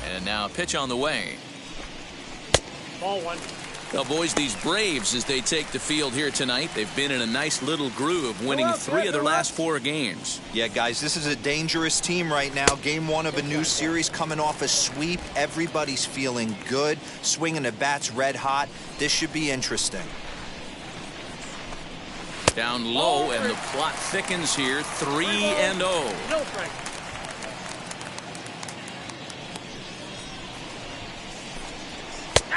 And now pitch on the way. Ball one. Well, boys, these Braves, as they take the field here tonight, they've been in a nice little groove, winning 3 of their last 4 games. Yeah, guys, this is a dangerous team right now. Game 1 of a new series, coming off a sweep. Everybody's feeling good, swinging the bats red hot. This should be interesting. Down low, and the plot thickens here. 3-0. No, Frank.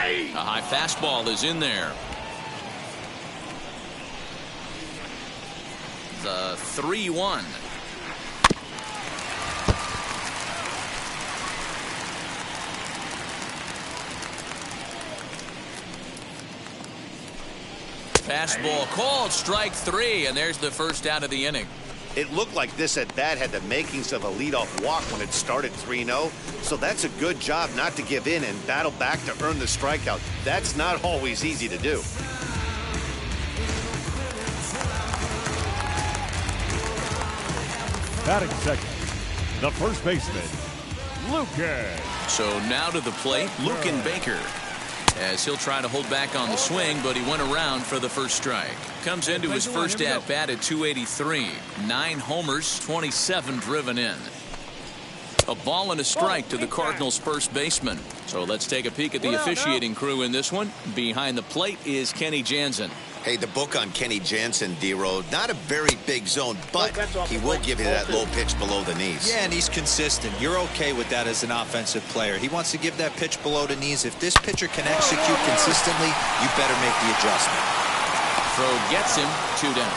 A high fastball is in there. The 3-1. Fastball called, strike 3, and there's the first out of the inning. It looked like this at bat had the makings of a leadoff walk when it started 3-0. So that's a good job not to give in and battle back to earn the strikeout. That's not always easy to do. Batting second, the first baseman, Luken. So now to the plate, Luken Baker, as he'll try to hold back on the swing, but he went around for the first strike. Comes into his first at-bat at 283. 9 homers, 27 driven in. A ball and a strike to the Cardinals' first baseman. So let's take a peek at the officiating crew in this one. Behind the plate is Kenny Jansen. Hey, the book on Kenny Jansen, D-Road, not a very big zone, but he will give you that low pitch below the knees. Yeah, and he's consistent. You're okay with that as an offensive player. He wants to give that pitch below the knees. If this pitcher can execute consistently, you better make the adjustment. Throw gets him, 2 down.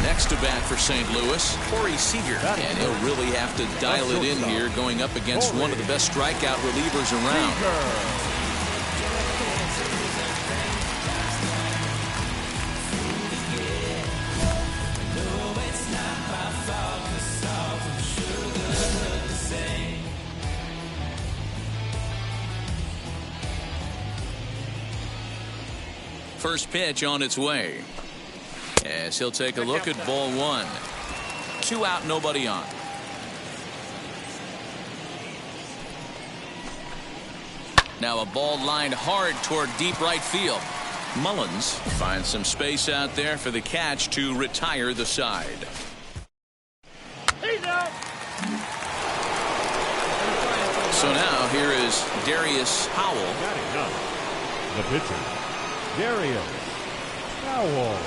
Next to bat for St. Louis, Corey Seager, and he'll really have to dial it in here going up against one of the best strikeout relievers around. First pitch on its way. As he'll take a look at ball 1. 2 out, nobody on. Now a ball lined hard toward deep right field. Mullins finds some space out there for the catch to retire the side. So now here is Darius Howell. The pitcher, Darius Howell.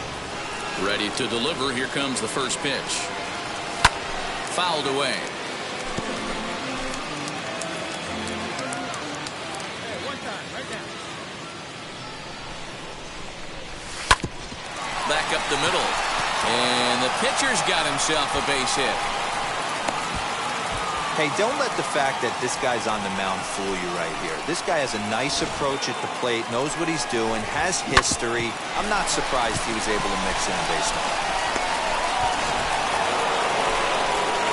Ready to deliver. Here comes the first pitch. Fouled away. Back up the middle. And the pitcher's got himself a base hit. Hey, don't let the fact that this guy's on the mound fool you right here. This guy has a nice approach at the plate, knows what he's doing, has history. I'm not surprised he was able to mix in a base hit.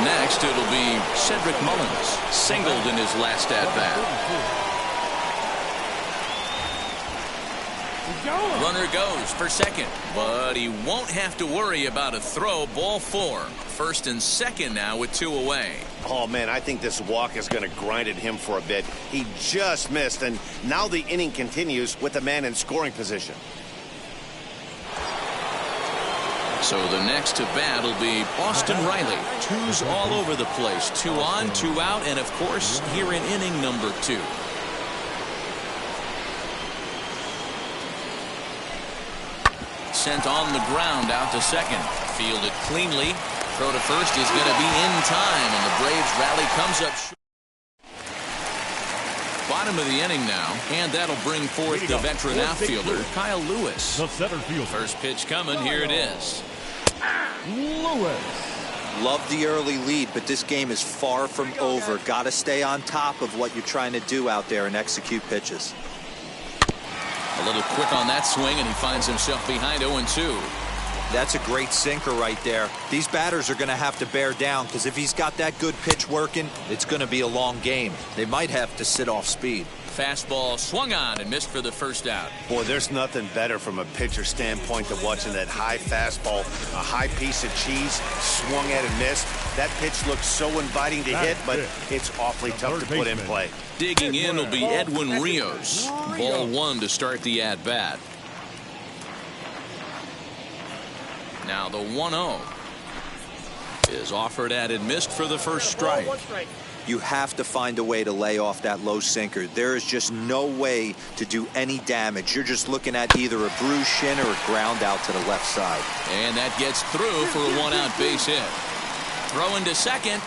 Next, it'll be Cedric Mullins, singled in his last at-bat. Runner goes for second, but he won't have to worry about a throw. Ball 4. First and second now with 2 away. Oh, man, I think this walk is going to grind at him for a bit. He just missed, and now the inning continues with the man in scoring position. So the next to bat will be Austin Riley. 2s all over the place. 2 on, 2 out, and of course, here in inning number 2. Sent on the ground out to second. Fielded cleanly. Throw to first is going to be in time, and the Braves rally comes up short. Bottom of the inning now, and that'll bring forth the veteran outfielder, Kyle Lewis. The center fielder. First pitch coming, here it is. Lewis. Love the early lead, but this game is far from over. Got to stay on top of what you're trying to do out there and execute pitches. A little quick on that swing, and he finds himself behind 0-2. That's a great sinker right there. These batters are going to have to bear down, because if he's got that good pitch working, it's going to be a long game. They might have to sit off speed. Fastball swung on and missed for the first out. Boy, there's nothing better from a pitcher standpoint than watching that high fastball, a high piece of cheese, swung at and missed. That pitch looks so inviting to hit, but it's awfully tough to put in play. Digging in will be Edwin Rios. Ball 1 to start the at-bat. Now the 1-0 is offered at and missed for the first strike. You have to find a way to lay off that low sinker. There is just no way to do any damage. You're just looking at either a bruised shin or a ground out to the left side. And that gets through for a 1-out base hit. Throw into second.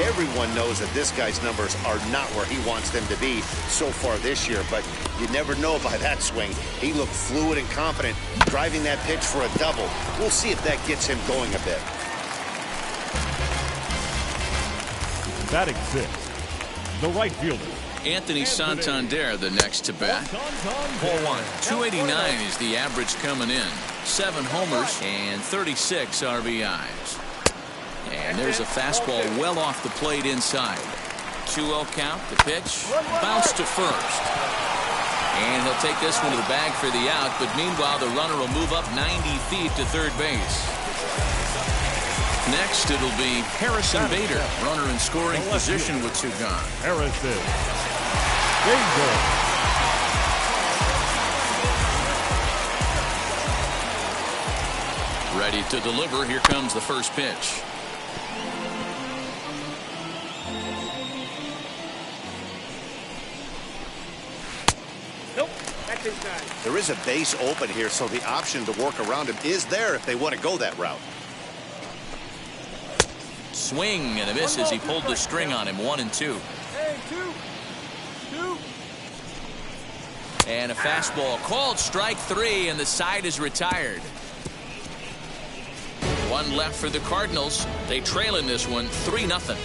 Everyone knows that this guy's numbers are not where he wants them to be so far this year, but you never know by that swing. He looked fluid and confident, driving that pitch for a double. We'll see if that gets him going a bit. Batting 6th, the right fielder, Anthony Santander, the next to bat. Ball 1. 289 is the average coming in. 7 homers and 36 RBIs. And there's a fastball well off the plate inside. 2-0 count. The pitch bounced to first. And he'll take this one to the bag for the out. But meanwhile, the runner will move up 90 feet to third base. Next, it'll be Harrison Bader, runner in scoring position with 2 gone. Harrison Bader. Ready to deliver. Here comes the first pitch. Nope, that's inside. There is a base open here, so the option to work around him is there if they want to go that route. Swing and a miss as he pulled the string on him. 1-2. Hey, 2. And a fastball called strike 3, and the side is retired. 1 left for the Cardinals. They trail in this one 3-0.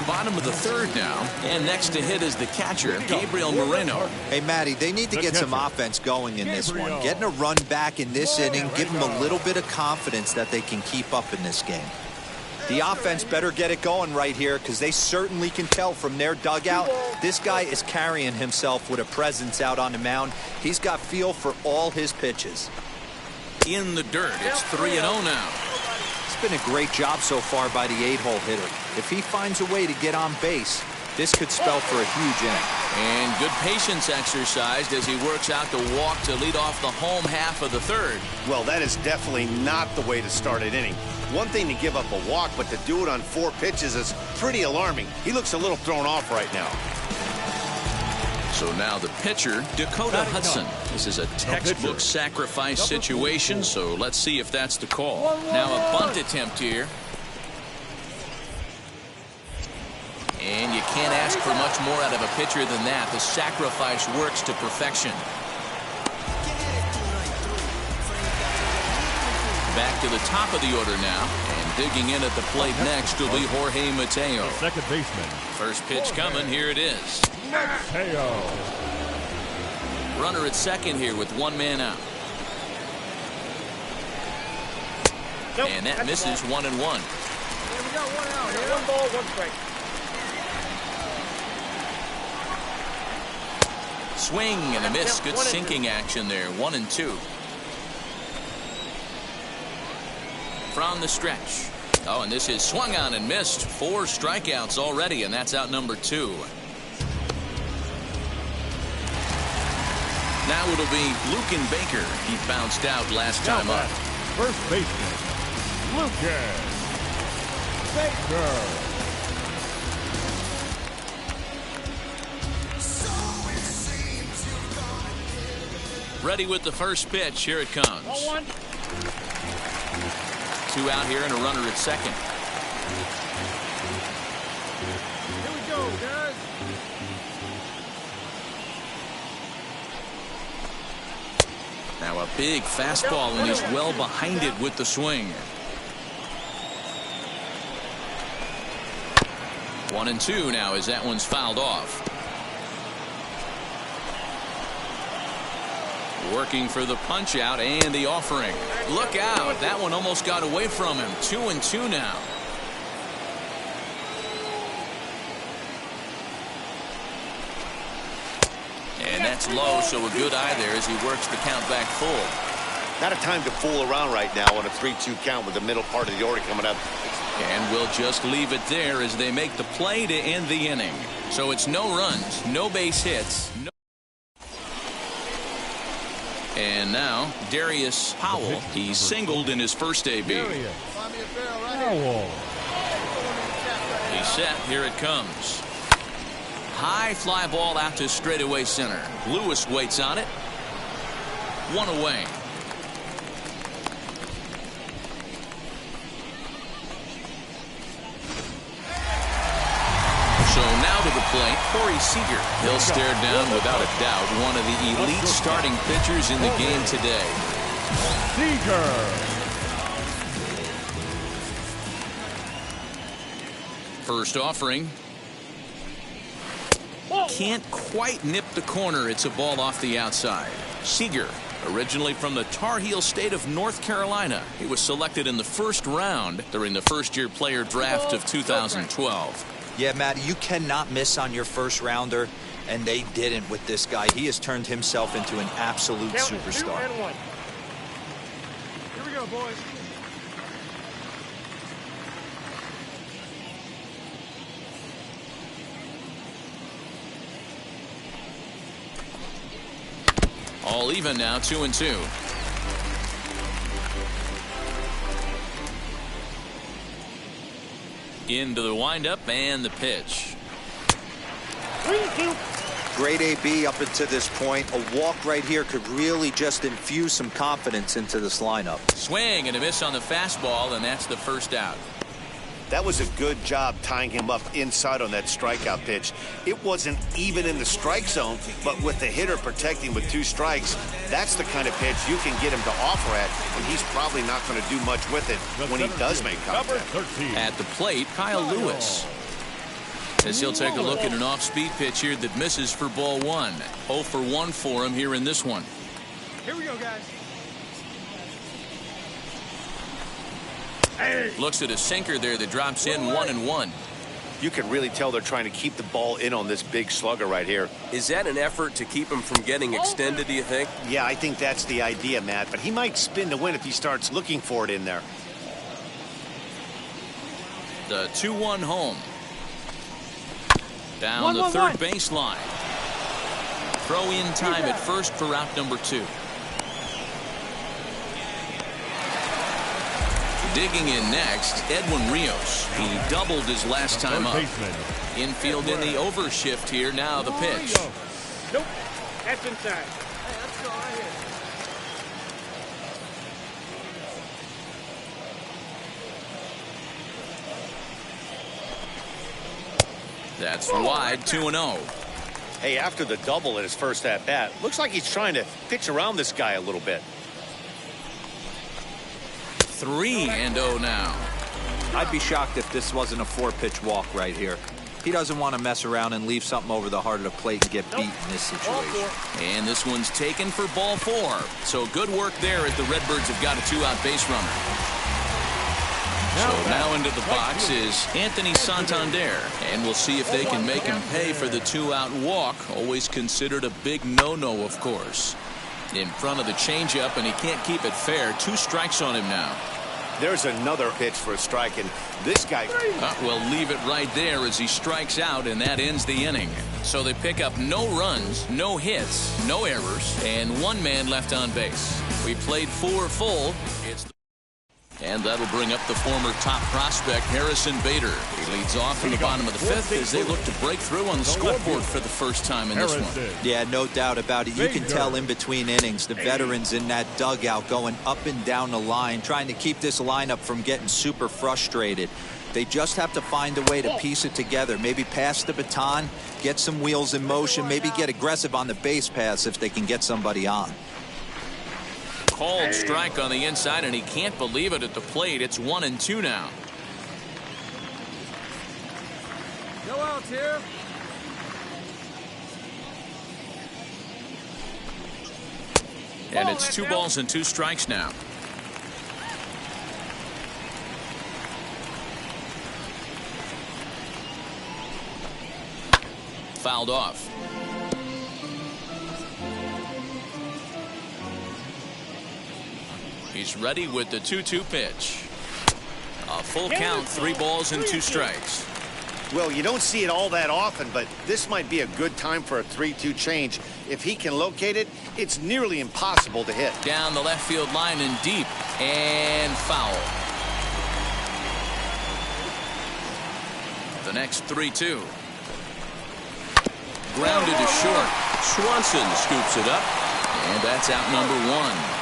Bottom of the 3rd now, and next to hit is the catcher, Gabriel Moreno. Hey, Matty, they need to get some offense going in this one. Getting a run back in this inning, give them a little bit of confidence that they can keep up in this game. The offense better get it going right here, because they certainly can tell from their dugout this guy is carrying himself with a presence out on the mound. He's got feel for all his pitches. In the dirt, it's 3-0 now. It's been a great job so far by the 8-hole hitter. If he finds a way to get on base, this could spell for a huge inning. And good patience exercised as he works out the walk to lead off the home half of the 3rd. Well, that is definitely not the way to start an inning. One thing to give up a walk, but to do it on 4 pitches is pretty alarming. He looks a little thrown off right now. So now the pitcher, Dakota Hudson. This is a textbook sacrifice situation, so let's see if that's the call. Now a bunt attempt here. And you can't ask for much more out of a pitcher than that. The sacrifice works to perfection. Back to the top of the order now. And digging in at the plate next will be Jorge Mateo. Second baseman. First pitch coming. Here it is. Mateo. Runner at second here with 1 man out. And that misses 1-1. Yeah, we got 1 out here. 1 ball, 1 strike. Swing and a miss. Good sinking action there. 1-2. From the stretch. Oh, and this is swung on and missed. 4 strikeouts already, and that's out number 2. Now it'll be Luken Baker. He bounced out last time up. First baseman, Luken Baker. Ready with the first pitch. Here it comes. 1. 2 out here and a runner at second. Here we go. Now a big fastball, and he's well behind it with the swing. 1-2 now as that one's fouled off. Working for the punch out and the offering. Look out. That one almost got away from him. 2-2 now. And that's low, so a good eye there as he works the count back full. Not a time to fool around right now on a 3-2 count with the middle part of the order coming up. And we'll just leave it there as they make the play to end the inning. So it's no runs, no base hits. And now Darius Powell. He singled in his first AB. He's set. Here it comes. High fly ball out to straightaway center. Lewis waits on it. One away. So now to the plate, Corey Seager. He'll stare down without a doubt one of the elite starting pitchers in the game today. Seager. First offering. Can't quite nip the corner. It's a ball off the outside. Seager, originally from the Tar Heel state of North Carolina. He was selected in the first round during the first-year player draft of 2012. Yeah, Matt, you cannot miss on your first rounder, and they didn't with this guy. He has turned himself into an absolute superstar. 2 and 1. Here we go, boys. All even now, 2-2. Into the windup and the pitch. 3-2. Great AB up until this point. A walk right here could really just infuse some confidence into this lineup. Swing and a miss on the fastball, and that's the first out. That was a good job tying him up inside on that strikeout pitch. It wasn't even in the strike zone, but with the hitter protecting with 2 strikes, that's the kind of pitch you can get him to offer at, and he's probably not going to do much with it when he does make contact. At the plate, Kyle Lewis. As he'll take a look at an off-speed pitch here that misses for ball 1. 0 for 1 for him here in this one. Here we go, guys. Looks at a sinker there that drops in 1-1. You can really tell they're trying to keep the ball in on this big slugger right here. Is that an effort to keep him from getting extended, do you think? Yeah, I think that's the idea, Matt. But he might spin to win if he starts looking for it in there. The 2-1 home. Down the third baseline. Throw in time at first for out number 2. Digging in next, Edwin Rios. He doubled his last time up. Infield in the overshift here. Now the pitch. Nope. That's inside. Hey, let's go right here. That's wide, 2-0. Hey, after the double in his first at-bat, looks like he's trying to pitch around this guy a little bit. 3-0 now. I'd be shocked if this wasn't a 4-pitch walk right here. He doesn't want to mess around and leave something over the heart of the plate and get beat in this situation. And this one's taken for ball 4. So good work there as the Redbirds have got a 2-out base runner. So now into the box is Anthony Santander, and we'll see if they can make him pay for the 2-out walk. Always considered a big no-no, of course. In front of the changeup, and he can't keep it fair. 2 strikes on him now. There's another pitch for a strike, and this guy... We'll leave it right there as he strikes out, and that ends the inning. So they pick up no runs, no hits, no errors, and 1 man left on base. We played 4 full. And that'll bring up the former top prospect, Harrison Bader. He leads off in the bottom of the 5th as they look to break through on the scoreboard for the first time in this one. Yeah, no doubt about it. You can tell in between innings, the veterans in that dugout going up and down the line, trying to keep this lineup from getting super frustrated. They just have to find a way to piece it together. Maybe pass the baton, get some wheels in motion, maybe get aggressive on the base paths if they can get somebody on. Called strike on the inside, and he can't believe it at the plate. It's 1-2 now. No outs here. And it's 2 balls and 2 strikes now. Fouled off. He's ready with the 2-2 pitch. A full count, 3 balls and 2 strikes. Well, you don't see it all that often, but this might be a good time for a 3-2 change. If he can locate it, it's nearly impossible to hit. Down the left field line and deep, and foul. The next 3-2. Grounded to short. Swanson scoops it up, and that's out number 1.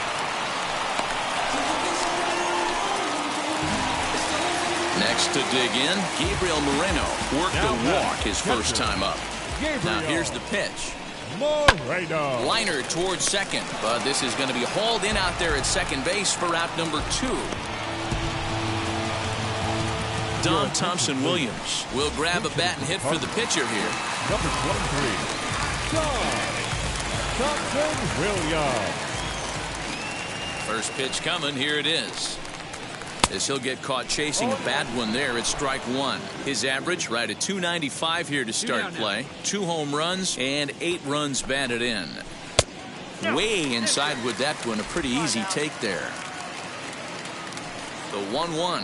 Next to dig in, Gabriel Moreno worked a walk his first time up. Now here's the pitch. Moreno. Liner towards second, but this is going to be hauled in out there at second base for out number 2. Don Thompson Williams will grab a bat and hit for the pitcher here. Number 23, Don Thompson Williams. First pitch coming, here it is. As he'll get caught chasing a bad one there at strike 1. His average right at 295 here to start play. 2 home runs and 8 runs batted in. Way inside with that one, a pretty easy take there. The 1-1.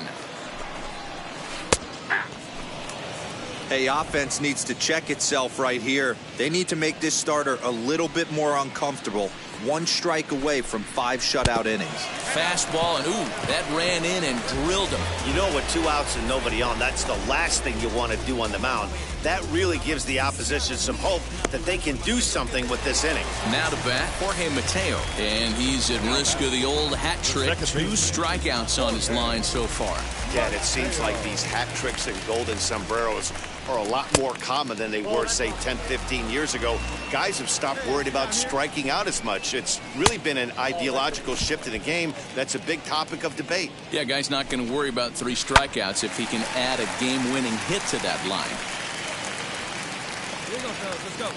Hey, offense needs to check itself right here. They need to make this starter a little bit more uncomfortable. 1 strike away from 5 shutout innings. Fastball, and ooh, that ran in and drilled him. You know, with 2 outs and nobody on, that's the last thing you want to do on the mound. That really gives the opposition some hope that they can do something with this inning. Now to bat, Jorge Mateo, and he's at risk of the old hat trick. 2 strikeouts on his line so far. Dad, it seems like these hat tricks and golden sombreros are a lot more common than they were, say, 10, 15 years ago. Guys have stopped worried about striking out as much. It's really been an ideological shift in the game. That's a big topic of debate. Yeah, guy's not going to worry about 3 strikeouts if he can add a game-winning hit to that line. Here we go, fellas. Let's go.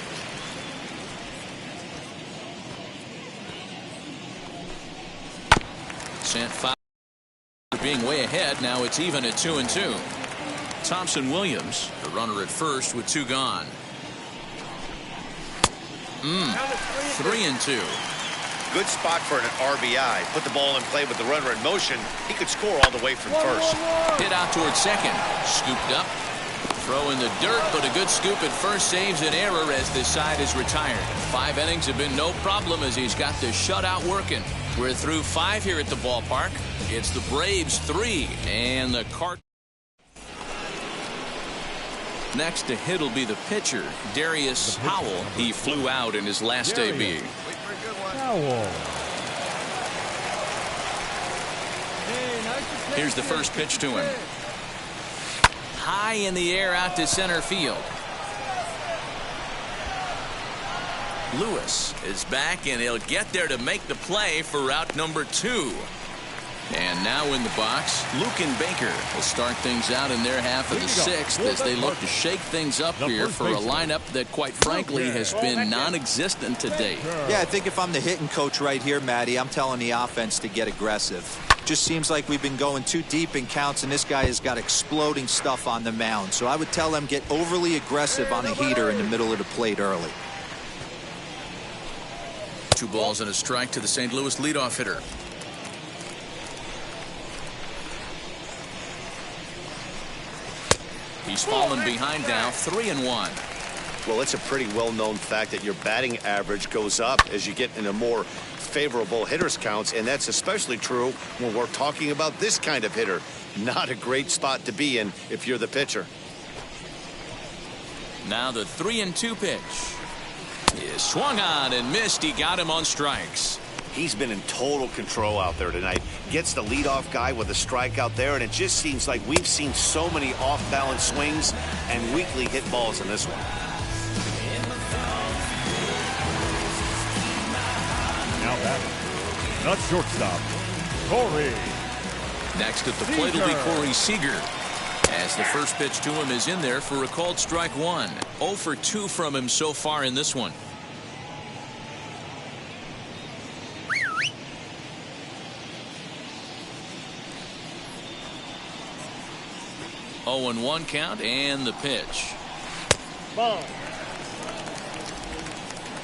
Sent foul. Being way ahead, now it's even at 2-2. Thompson Williams, the runner at first with 2 gone. 3-2. Good spot for an RBI. Put the ball in play with the runner in motion. He could score all the way from first. Hit out towards second. Scooped up. Throw in the dirt, but a good scoop at first saves an error as this side is retired. 5 innings have been no problem as he's got the shutout working. We're through 5 here at the ballpark. It's the Braves 3 and the Cardinals. Next to hit will be the pitcher, Darius Howell. He flew out in his last AB. Howell. Here's the first pitch to him. High in the air out to center field. Lewis is back, and he'll get there to make the play for out number 2. And now in the box, Luken Baker will start things out in their half of the 6th as they look to shake things up here for a lineup that, quite frankly, has been non-existent to date. Yeah, I think if I'm the hitting coach right here, Matty, I'm telling the offense to get aggressive. Just seems like we've been going too deep in counts, and this guy has got exploding stuff on the mound. So I would tell them get overly aggressive on a heater in the middle of the plate early. 2 balls and a strike to the St. Louis leadoff hitter. He's fallen behind now, 3-1. Well, it's a pretty well-known fact that your batting average goes up as you get into more favorable hitters counts, and that's especially true when we're talking about this kind of hitter. Not a great spot to be in if you're the pitcher. Now the 3-2 pitch is swung on and missed. He got him on strikes. He's been in total control out there tonight. Gets the leadoff guy with a strikeout there, and it just seems like we've seen so many off-balance swings and weakly hit balls in this one. Now that The shortstop, Corey. Next at the plate will be Corey Seager, as the first pitch to him is in there for a called strike one. 0 for 2 from him so far in this one. 0-1 count and the pitch. Ball.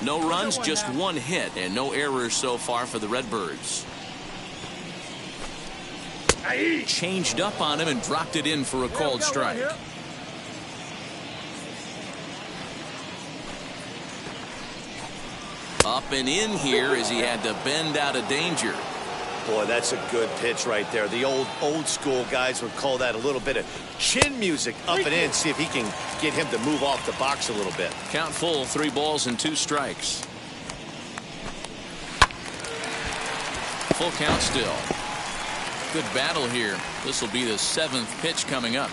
No runs, just one hit, and no errors so far for the Redbirds. Changed up on him and dropped it in for a called strike. Up and in here as he had to bend out of danger. Boy, that's a good pitch right there. The old school guys would call that a little bit of chin music. Up and in, see if he can get him to move off the box a little bit. Count full, 3 balls and 2 strikes. Full count still. Good battle here. This will be the 7th pitch coming up.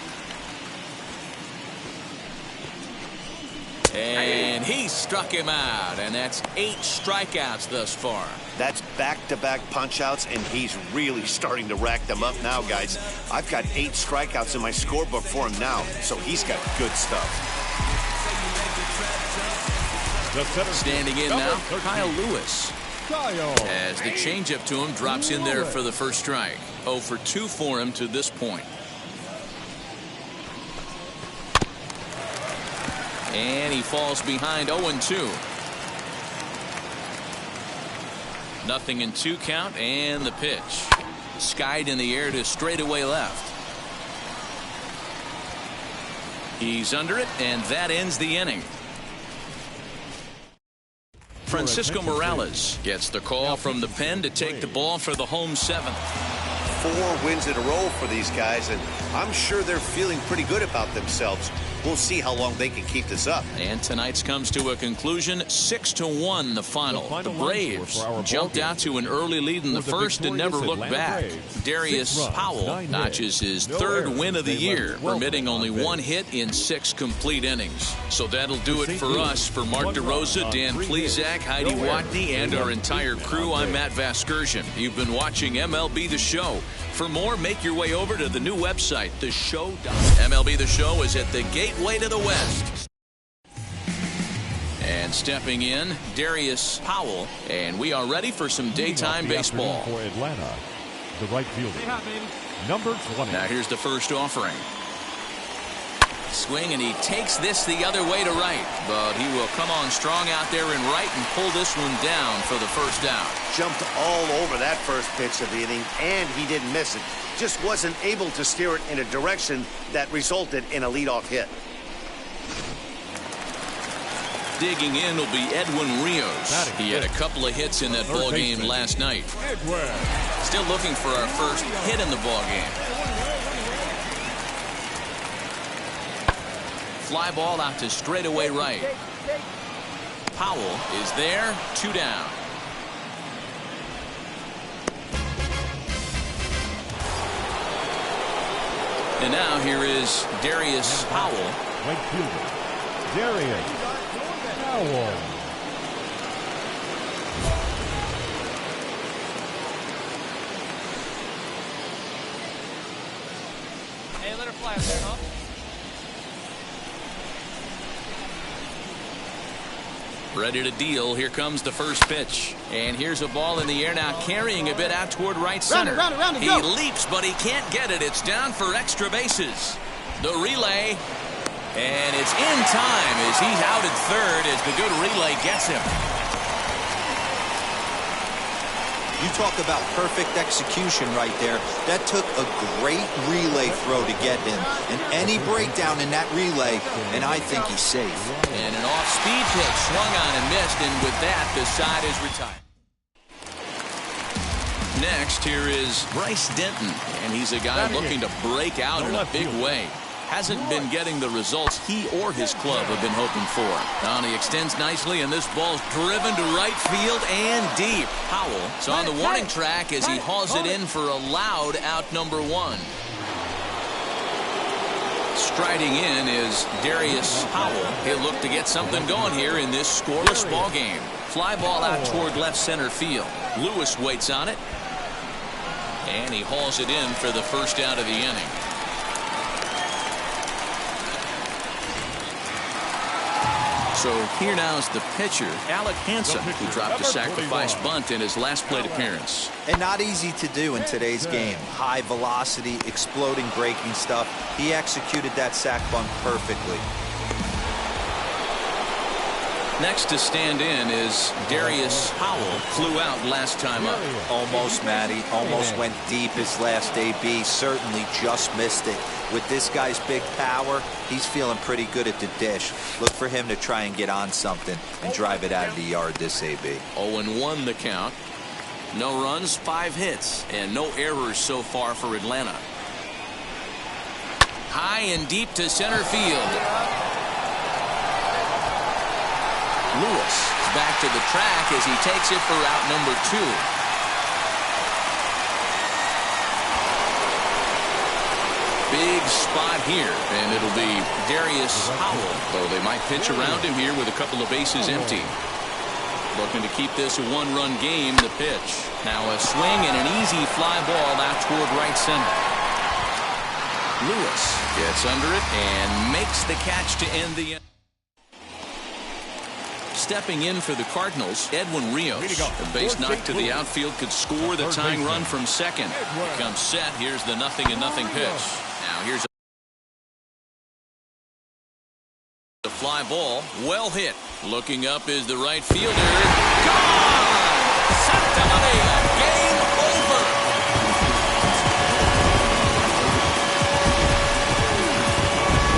And he struck him out, and that's 8 strikeouts thus far. That's back-to-back punch-outs, and he's really starting to rack them up now, guys. I've got 8 strikeouts in my scorebook for him now, so he's got good stuff. Standing in now, Kyle Lewis. As the changeup to him drops in there for the first strike. 0 for 2 for him to this point. And he falls behind 0-2. Nothing in 2 count and the pitch. Skied in the air to straightaway left. He's under it, and that ends the inning. Francisco Morales gets the call from the pen to take the ball for the home 7th. 4 wins in a row for these guys, and I'm sure they're feeling pretty good about themselves. We'll see how long they can keep this up. And tonight's comes to a conclusion, 6-1 the final. The Braves jumped out to an early lead in the first and never looked back. Darius Powell notches his 3rd win of the year, permitting only 1 hit in 6 complete innings. So that'll do it for us. For Mark DeRosa, Dan Plesac, Heidi Watney, and our entire crew, I'm Matt Vasgersian. You've been watching MLB The Show. For more, make your way over to the new website, theshow.com. MLB The Show is at the gateway to the West. And stepping in, Darius Powell, and we are ready for some daytime baseball. For Atlanta, the right fielder, number 20. Now here's the first offering. Swing, and he takes this the other way to right, but he will come on strong out there in right and pull this one down for the first out. Jumped all over that first pitch of the inning, and he didn't miss it. Just wasn't able to steer it in a direction that resulted in a leadoff hit. Digging in will be Edwin Rios. He had a couple of hits in that ball game last night. Still looking for our first hit in the ball game. Fly ball out to straightaway right. Powell is there, 2 down. And now here is Darius Powell. Right fielder, Darius Powell. Hey, let her fly up there, huh? Ready to deal. Here comes the first pitch. And here's a ball in the air now, carrying a bit out toward right center. Round it, he go. leaps, but he can't get it. It's down for extra bases. The relay. And it's in time as he's out at third as the good relay gets him. You talk about perfect execution right there. That took a great relay throw to get him. And any breakdown in that relay, and I think he's safe. And an off-speed pitch swung on and missed, and with that, the side is retired. Next, here is Bryce Denton, and he's a guy looking to break out in a big way. Hasn't been getting the results he or his club have been hoping for. Now he extends nicely, and this ball's driven to right field and deep. Powell is on the warning track as he hauls it in for a loud out number 1. Striding in is Darius Powell. He'll look to get something going here in this scoreless ball game. Fly ball out toward left center field. Lewis waits on it. And he hauls it in for the first out of the inning. So here now is the pitcher, Alec Hansen, who dropped a sacrifice bunt in his last plate appearance. And not easy to do in today's game. High velocity, exploding breaking stuff. He executed that sac bunt perfectly. Next to stand in is Darius Howell. Flew out last time up. Almost, Matty. Almost went deep his last AB. Certainly just missed it. With this guy's big power, he's feeling pretty good at the dish. Look for him to try and get on something and drive it out of the yard this AB. 0-1 the count. No runs, 5 hits, and no errors so far for Atlanta. High and deep to center field. Lewis is back to the track as he takes it for out number 2. Big spot here, and it'll be Darius Howell, though they might pitch around him here with a couple of bases empty. Looking to keep this a 1-run game. The pitch. Now a swing and an easy fly ball out toward right center. Lewis gets under it and makes the catch to end the inning. Stepping in for the Cardinals, Edwin Rios. A base knock to the outfield could score the tying run from second. Comes set. Here's the 0-0 pitch. Now here's a fly ball. Well hit. Looking up is the right fielder. Gone! Santamaria. Game over.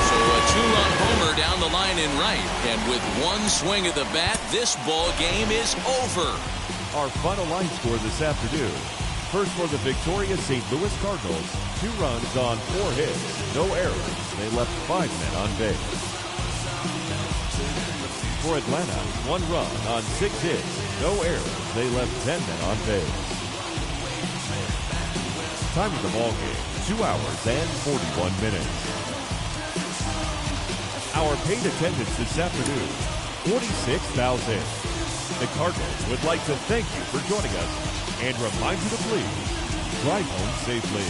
So a 2-run homer down the line in right. And with one swing of the bat, this ball game is over. Our final line score this afternoon. First for the victorious St. Louis Cardinals, 2 runs on 4 hits, no errors. They left 5 men on base. For Atlanta, 1 run on 6 hits, no errors. They left 10 men on base. Time of the ball game, 2 hours and 41 minutes. Our paid attendance this afternoon, 46,000. The Cardinals would like to thank you for joining us and remind you to please drive home safely.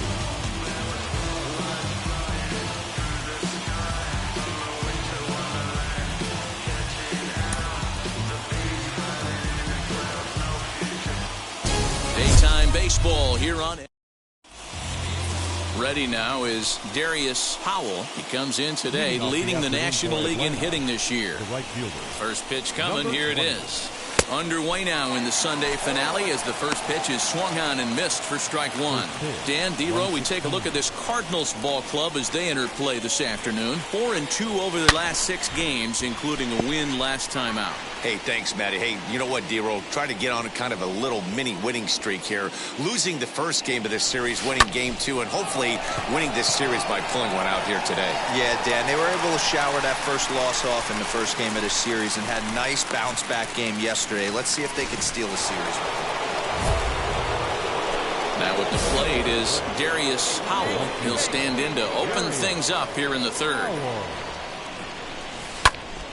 Daytime baseball here on. Ready now is Darius Howell. He comes in today leading the National League in hitting this year. First pitch coming. Here it is. Underway now in the Sunday finale as the first pitch is swung on and missed for strike 1. Dan, D-Row, we take a look at this Cardinals ball club as they enter play this afternoon. 4-2 over the last 6 games, including a win last time out. Hey, thanks, Matty. Hey, you know what, D-Row? Try to get on kind of a little mini winning streak here. Losing the first game of this series, winning game 2, and hopefully winning this series by pulling one out here today. Yeah, Dan, they were able to shower that first loss off in the first game of this series and had a nice bounce-back game yesterday. Let's see if they can steal the series. Now at the plate is Darius Howell. He'll stand in to open things up here in the 3rd.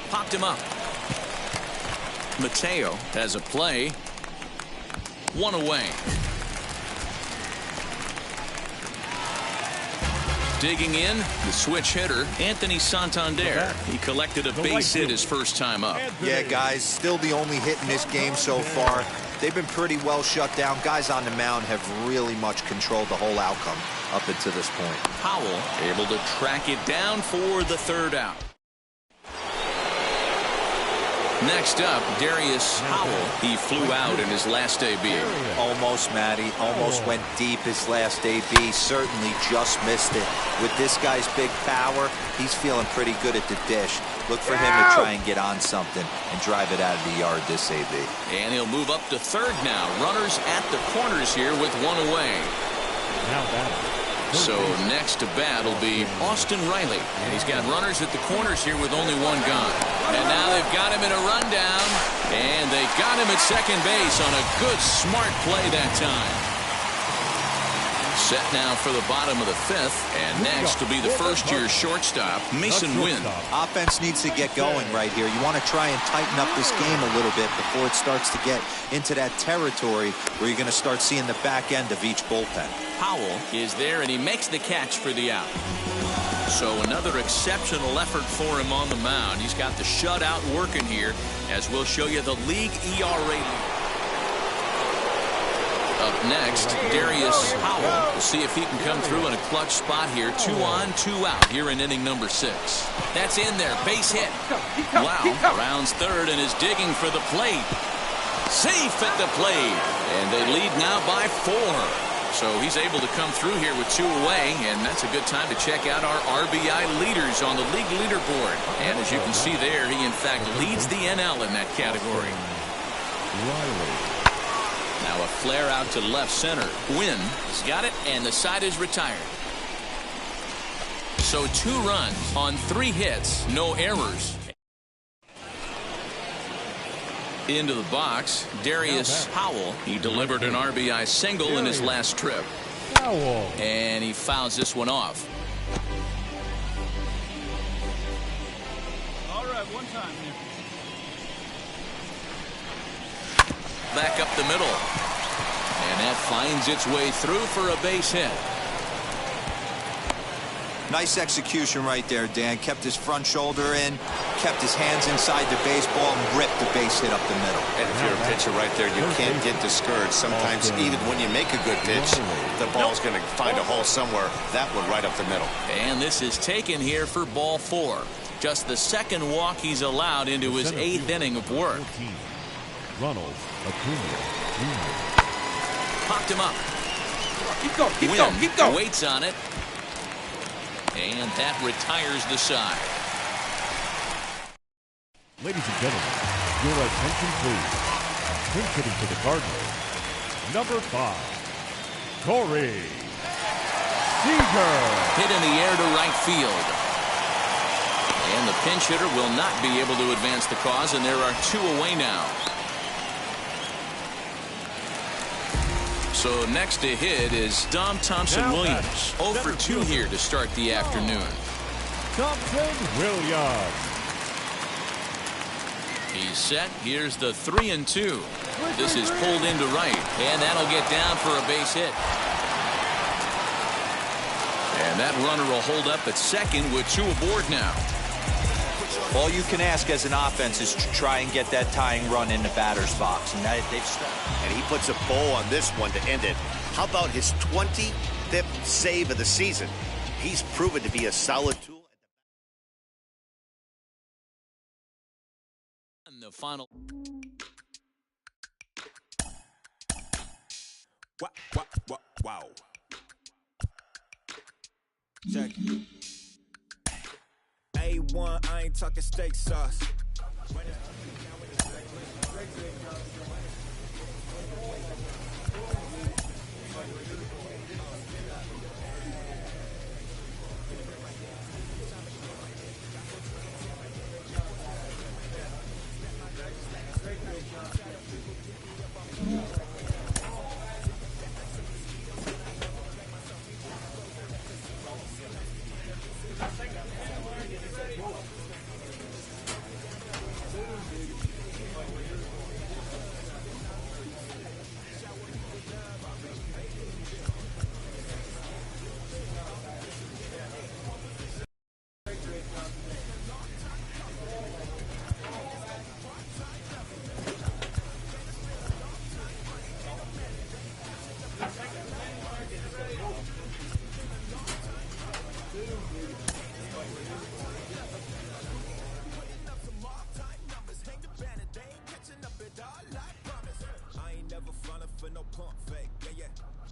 Popped him up. Mateo has a play. 1 away. Digging in, the switch hitter, Anthony Santander. He collected a base hit his first time up. Yeah, guys, still the only hit in this game so far. They've been pretty well shut down. Guys on the mound have really much controlled the whole outcome up until this point. Howell able to track it down for the 3rd out. Next up, Darius Howell. He flew out in his last AB. Almost, Matty. Almost went deep his last AB. Certainly just missed it. With this guy's big power, he's feeling pretty good at the dish. Look for him to try and get on something and drive it out of the yard this AB. And he'll move up to 3rd now. Runners at the corners here with 1 away. Now batting. So next to bat will be Austin Riley. And he's got runners at the corners here with only 1 gone. And now they've got him in a rundown. And they got him at second base on a good, smart play that time. Set now for the bottom of the 5th, and next will be the first-year shortstop, Mason Wynn. Offense needs to get going right here. You want to try and tighten up this game a little bit before it starts to get into that territory where you're going to start seeing the back end of each bullpen. Powell is there, and he makes the catch for the out. So another exceptional effort for him on the mound. He's got the shutout working here, as we'll show you the league ERA leader. Up next, Darius Powell. We'll see if he can come through in a clutch spot here. 2 on, 2 out here in inning number 6. That's in there. Base hit. Wow. Rounds third and is digging for the plate. Safe at the plate. And they lead now by 4. So he's able to come through here with 2 away, and that's a good time to check out our RBI leaders on the league leaderboard. And as you can see there, he in fact leads the NL in that category. Now a flare out to left center. Wynn has got it, and the side is retired. So 2 runs on 3 hits, no errors. Into the box, Darius Powell. He delivered an RBI single in his last trip. And he fouls this one off. All right, one time here. Back up the middle. And that finds its way through for a base hit. Nice execution right there, Dan. Kept his front shoulder in, kept his hands inside the baseball, and ripped the base hit up the middle. And if you're a pitcher right there, you can't get discouraged. Sometimes even when you make a good pitch, the ball's going to find a hole somewhere. That one right up the middle. And this is taken here for ball 4. Just the 2nd walk he's allowed into his 8th inning of work. Ronald Acuna Jr. Popped him up. Keep going, keep Wynn going, keep going. Waits on it. And that retires the side. Ladies and gentlemen, your attention please. Pinch hitting for the Cardinals, number 5, Corey Seager. Hit in the air to right field. And the pinch hitter will not be able to advance the cause, and there are 2 away now. So next to hit is Dom Thompson-Williams. 0 for 2 here to start the afternoon. Thompson-Williams. He's set. Here's the 3-2. This is pulled into right, and that'll get down for a base hit. And that runner will hold up at second with 2 aboard now. All you can ask as an offense is to try and get that tying run in the batter's box. And they've started. And he puts a bow on this one to end it. How about his 25th save of the season? He's proven to be a solid tool. And the final. Wow. Check. A1, I ain't talking steak sauce.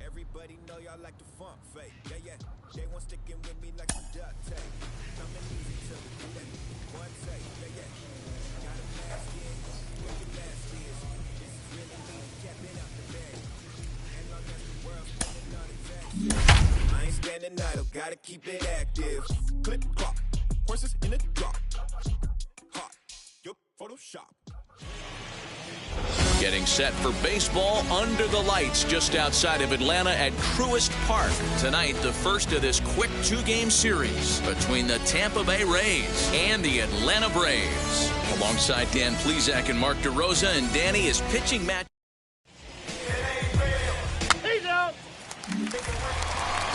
Everybody know y'all like the funk fake. Yeah. They want sticking with me like some duct tape. Coming easy to me, do that. One take, yeah. Got a mask in, where your mask is. This is really me, capping out the bag. And long as the world's spinning on its axis, I ain't standing idle, gotta keep it active. Click clock, horses in the drop. Hot, yup, Photoshop. Getting set for baseball under the lights just outside of Atlanta at Truist Park. Tonight, the first of this quick two-game series between the Tampa Bay Rays and the Atlanta Braves. Alongside Dan Plesac and Mark DeRosa, and Danny is pitching match. He's out.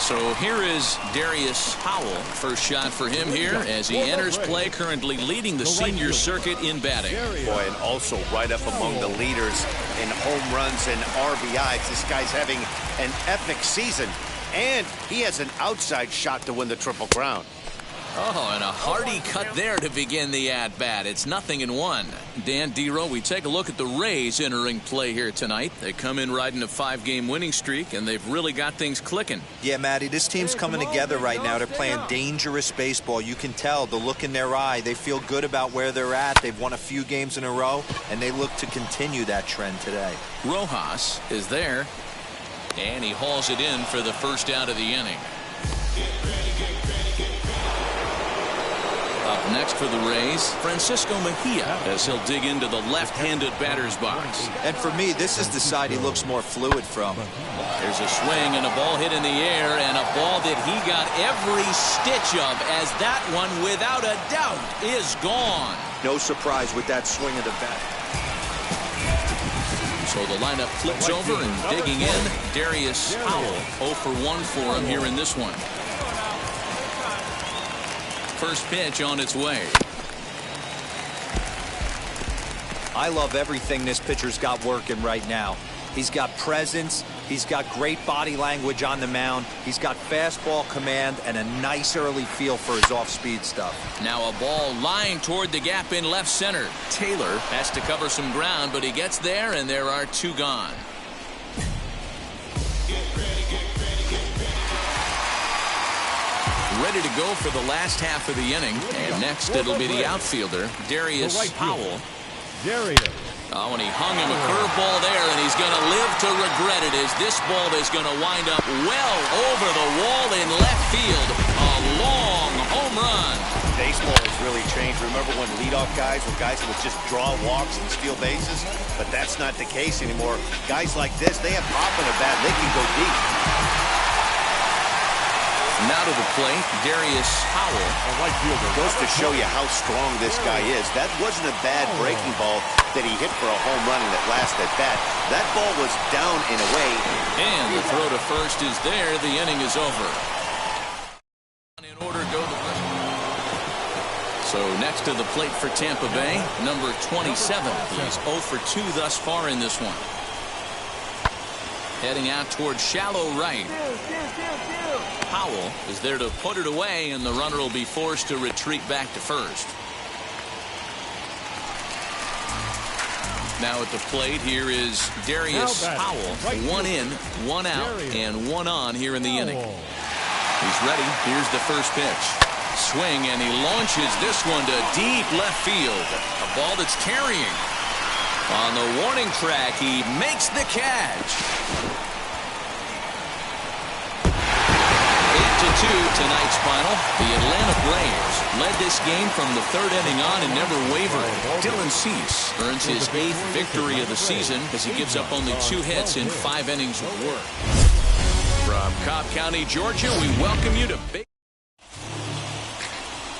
So here is Darius Howell. First shot for him here as he enters play, currently leading the senior circuit in batting. Boy, and also right up among the leaders in home runs and RBIs. This guy's having an epic season, and he has an outside shot to win the Triple Crown. Oh, and a hearty cut there to begin the at-bat. It's 0-1. Dan, D-Row, we take a look at the Rays entering play here tonight. They come in riding a 5-game winning streak, and they've really got things clicking. Yeah, Matty, this team's coming together right now. They're playing dangerous baseball. You can tell the look in their eye. They feel good about where they're at. They've won a few games in a row, and they look to continue that trend today. Rojas is there, and he hauls it in for the first out of the inning. Up next for the Rays, Francisco Mejia, as he'll dig into the left-handed batter's box. And for me, this is the side he looks more fluid from. There's a swing and a ball hit in the air, and a ball that he got every stitch of, as that one, without a doubt, is gone. No surprise with that swing of the bat. So the lineup flips over, and digging in, Darius Howell. 0 for 1 for him here in this one. First pitch on its way. I love everything this pitcher's got working right now. He's got presence. He's got great body language on the mound. He's got fastball command and a nice early feel for his off-speed stuff. Now a ball lying toward the gap in left center. Taylor has to cover some ground, but he gets there, and there are two gone. Ready to go for the last half of the inning. And next it'll be the outfielder, Darius Howell. Oh, and he hung him a curveball there, and he's going to live to regret it, as this ball is going to wind up well over the wall in left field. A long home run. Baseball has really changed. Remember when leadoff guys were guys that would just draw walks and steal bases? But that's not the case anymore. Guys like this, they have pop in a bat. They can go deep. Now to the plate, Darius Howell. Goes to show you how strong this guy is. That wasn't a bad breaking ball that he hit for a home run in that last at bat. That ball was down and away. And the throw to first is there. The inning is over. In order, go the first. So next to the plate for Tampa Bay, number 27. He's 0 for 2 thus far in this one. Heading out towards shallow right. Howell is there to put it away, and the runner will be forced to retreat back to first. Now at the plate, here is Darius Howell. 1 in, 1 out, and 1 on here in the inning. He's ready. Here's the first pitch. Swing, and he launches this one to deep left field. A ball that's carrying. On the warning track, he makes the catch. 8-2 tonight's final. The Atlanta Braves led this game from the 3rd inning on and never wavered. Dylan Cease earns his 8th victory of the season as he gives up only 2 hits in 5 innings of work. From Cobb County, Georgia, we welcome you to Big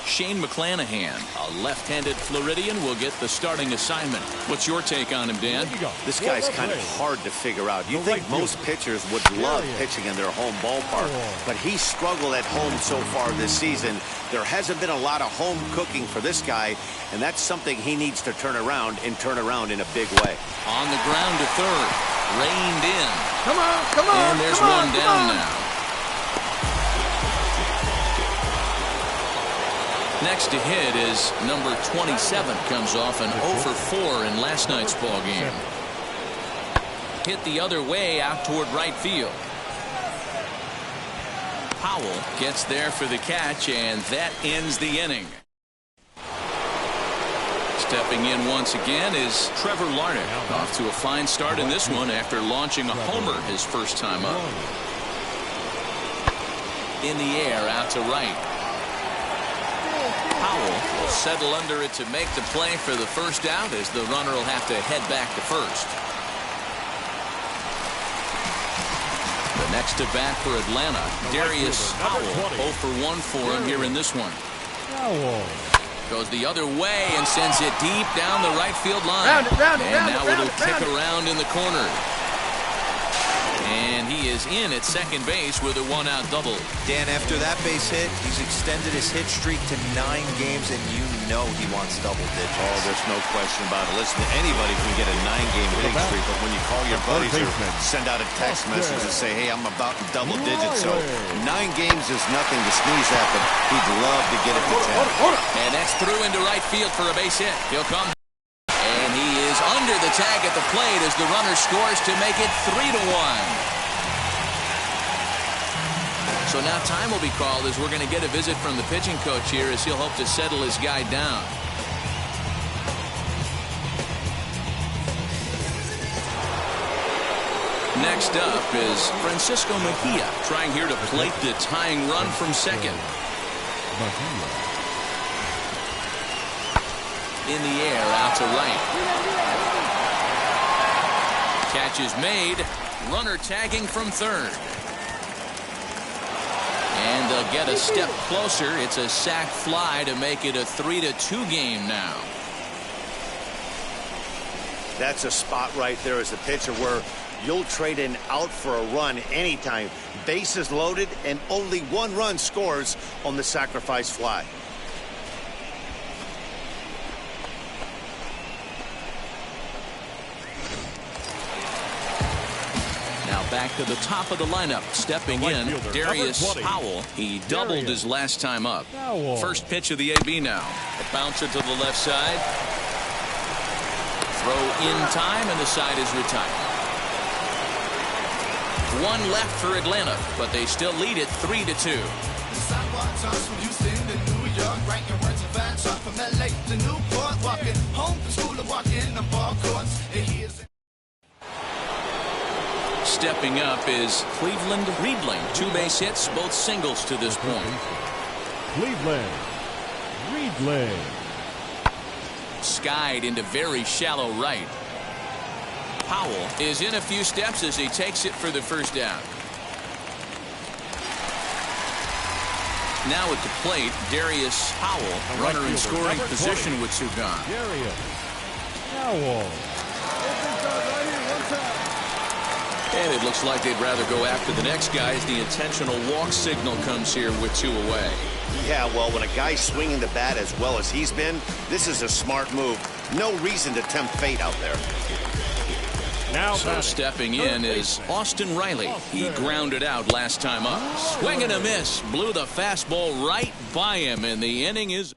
Shane McClanahan, a left-handed Floridian, will get the starting assignment. What's your take on him, Dan? This guy's kind of hard to figure out. You think most pitchers would love pitching in their home ballpark, but he struggled at home so far this season. There hasn't been a lot of home cooking for this guy, and that's something he needs to turn around in a big way. On the ground to third, reined in. Come on, and there's one down now. Next to hit is number 27. Comes off an 0 for 4 in last night's ball game. Hit the other way out toward right field. Howell gets there for the catch, and that ends the inning. Stepping in once again is Trevor Larnach. Off to a fine start in this one after launching a homer his first time up. In the air out to right. Howell will settle under it to make the play for the first out, as the runner will have to head back to first. Next to bat for Atlanta, Darius Howell. 0 for 1 for him here in this one. Goes the other way and sends it deep down the right field line. And now it'll kick around in the corner. And he is in at second base with a 1-out double. Dan, after that base hit, he's extended his hit streak to 9 games, and you know he wants double digits. Oh, there's no question about it. Listen, anybody can get a 9-game hitting streak, but when you call your buddies or send out a text message and say, hey, I'm about in double digits, so 9 games is nothing to sneeze at, but he'd love to get it to 10. And that's through into right field for a base hit. He'll come. And he is under the tag at the plate as the runner scores to make it 3-1. So now time will be called as we're going to get a visit from the pitching coach here as he'll hope to settle his guy down. Next up is Francisco Mejia trying here to plate the tying run from second. In the air, out to right. Catch is made. Runner tagging from third. And they'll get a step closer. It's a sac fly to make it a 3-2 game now. That's a spot right there as a pitcher where you'll trade an out for a run anytime. Bases loaded and only 1 run scores on the sacrifice fly. Back to the top of the lineup. Stepping in, Darius Howell. He doubled his last time up. First pitch of the AB now. A bouncer to the left side. Throw in time, and the side is retired. 1 left for Atlanta, but they still lead it 3-2. Stepping up is Cleveland Riedling. 2 base hits, both singles to this point. Cleveland Riedling. Skied into very shallow right. Powell is in a few steps as he takes it for the first down. Now at the plate, Darius Howell, runner in scoring position with Sugan. Darius Howell. And it looks like they'd rather go after the next guy as the intentional walk signal comes here with 2 away. Yeah, well, when a guy's swinging the bat as well as he's been, this is a smart move. No reason to tempt fate out there. Now so stepping in is Austin Riley. He grounded out last time up. Swing and a miss. Blew the fastball right by him, and the inning is...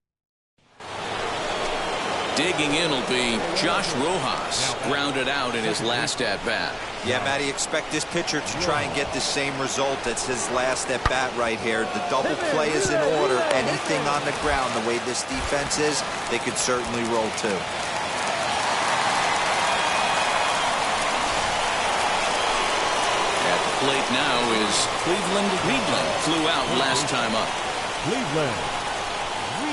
Digging in will be Josh Rojas. Grounded out in his last at-bat. Yeah, Matty, expect this pitcher to try and get the same result as his last at-bat right here. The double play is in order. Anything on the ground, the way this defense is, they could certainly roll too. At the plate now is Cleveland Riedling. Flew out last time up. Cleveland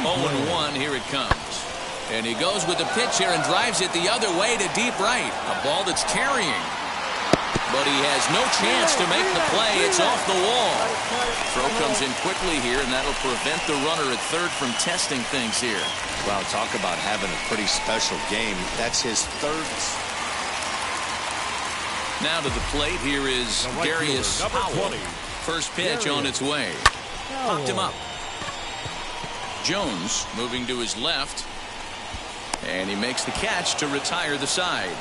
Riedling. 0-1, here it comes. And he goes with the pitch here and drives it the other way to deep right. A ball that's carrying. But he has no chance to make the play. It's off the wall. Throw comes in quickly here, and that'll prevent the runner at third from testing things here. Well, talk about having a pretty special game. That's his 3rd. Now to the plate, here is Darius Howell. First pitch on its way. Popped him up. Jones moving to his left. And he makes the catch to retire the side.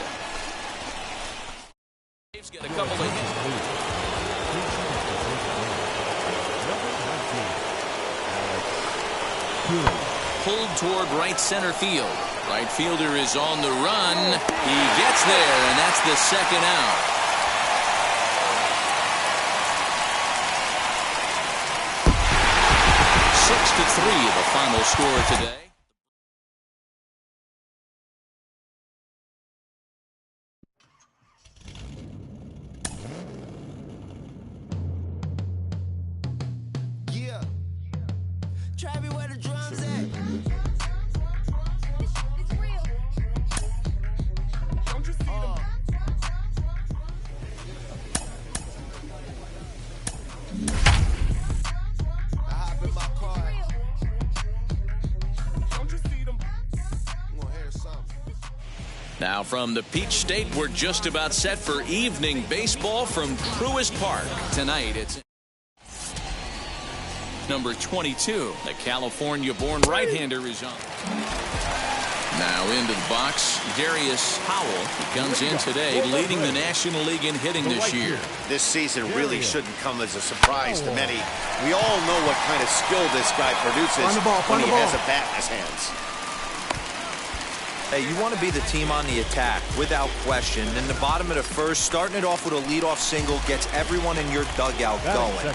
Dave's got a couple of hits. Pulled toward right center field. Right fielder is on the run. He gets there, and that's the second out. (6-3) the final score today. Now from the Peach State, we're just about set for evening baseball from Truist Park. Tonight, it's number 22. The California-born right-hander is on. Now into the box, Darius Howell. He comes in today leading the National League in hitting this year. This season really shouldn't come as a surprise to many. We all know what kind of skill this guy produces when he has a bat in his hands. Hey, you want to be the team on the attack, without question. In the bottom of the first, starting it off with a leadoff single gets everyone in your dugout going.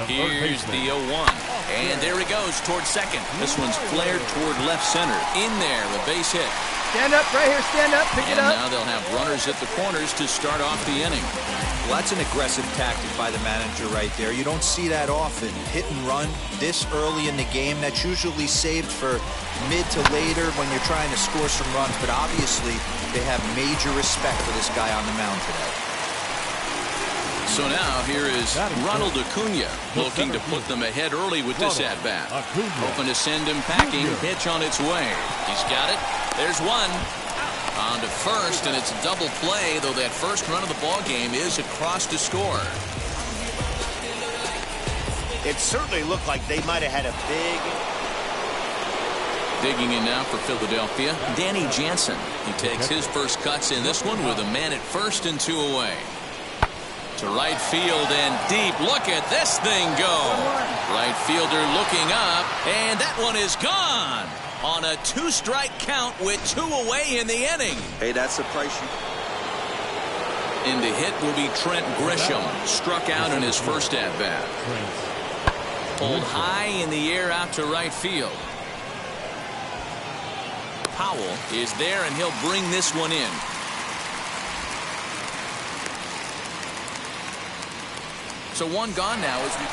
Here's the 0-1. And there he goes towards second. This one's flared toward left center. In there, a base hit. Stand up right here, stand up, pick it up. And now they'll have runners at the corners to start off the inning. Well, that's an aggressive tactic by the manager right there. You don't see that often. Hit and run this early in the game. That's usually saved for mid to later when you're trying to score some runs. But obviously, they have major respect for this guy on the mound today. So now here is Ronald Acuna looking to put them ahead early with this at-bat. Hoping to send him packing. Pitch on its way. He's got it. There's one. On to first, and it's a double play, though that first run of the ball game is across to score. It certainly looked like they might have had a big... Digging in now for Philadelphia, Danny Jansen. He takes his first cuts in this one with a man at first and 2 away. To right field and deep. Look at this thing go. Right fielder looking up, and that one is gone on a 2-strike count with 2 away in the inning. Hey, that's the price you... In to hit will be Trent Grisham. Struck out in his first at-bat. Pulled high in the air out to right field. Powell is there, and he'll bring this one in. So one gone now as we...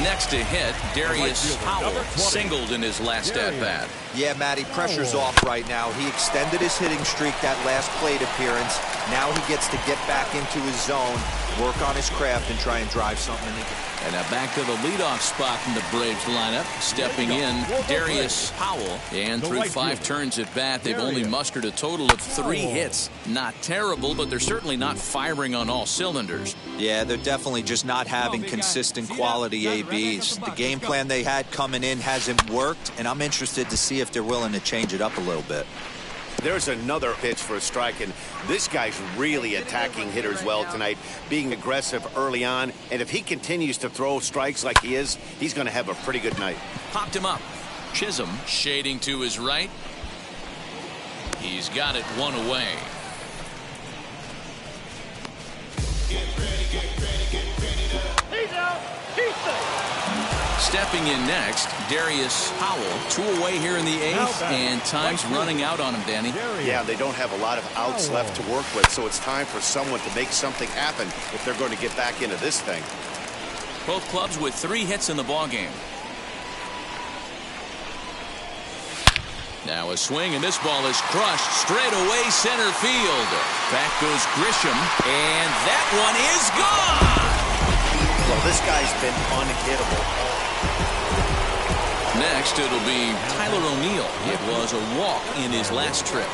Next to hit, Darius Howell singled in his last at-bat. Yeah, Matty, pressure's off right now. He extended his hitting streak that last plate appearance. Now he gets to get back into his zone, work on his craft, and try and drive something in the game. And now back to the leadoff spot in the Braves lineup. Stepping in, Darius Howell. And through 5 turns at bat, they've only mustered a total of 3 hits. Not terrible, but they're certainly not firing on all cylinders. Yeah, they're definitely just not having consistent quality ABs. The game plan they had coming in hasn't worked, and I'm interested to see if they're willing to change it up a little bit. There's another pitch for a strike, and this guy's really attacking hitters well tonight, being aggressive early on. And if he continues to throw strikes like he is, he's going to have a pretty good night. Popped him up. Chisholm shading to his right. He's got it 1 away. He's out. He's safe. Stepping in next, Darius Howell. 2 away here in the 8th, and time's running out on him, Danny. Yeah, they don't have a lot of outs left to work with, so it's time for someone to make something happen if they're going to get back into this thing. Both clubs with 3 hits in the ballgame. Now a swing, and this ball is crushed straight away center field. Back goes Grisham, and that one is gone. Well, this guy's been unhittable. Next, it'll be Tyler O'Neill. It was a walk in his last trip.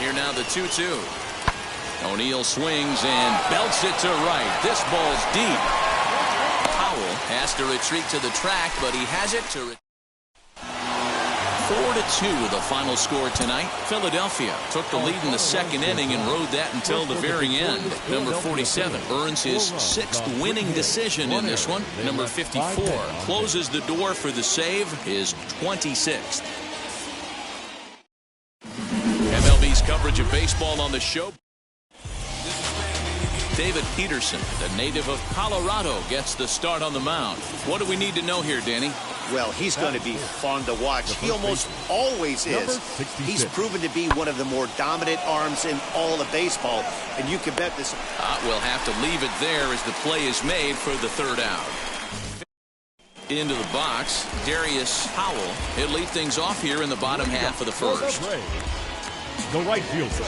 Here now the 2-2. O'Neill swings and belts it to right. This ball's deep. Powell has to retreat to the track, but he has it to 4-2 the final score tonight. Philadelphia took the lead in the 2nd inning and rode that until the very end. Number 47 earns his 6th winning decision in this one. Number 54 closes the door for the save, his 26th. MLB's coverage of baseball on the show. David Peterson, the native of Colorado, gets the start on the mound. What do we need to know here, Danny? Well, he's going to be fun to watch. He almost always is. He's proven to be one of the more dominant arms in all of baseball, and you can bet this. We'll have to leave it there as the play is made for the 3rd out. Into the box, Darius Howell. He'll lead things off here in the bottom half of the 1st. The right fielder,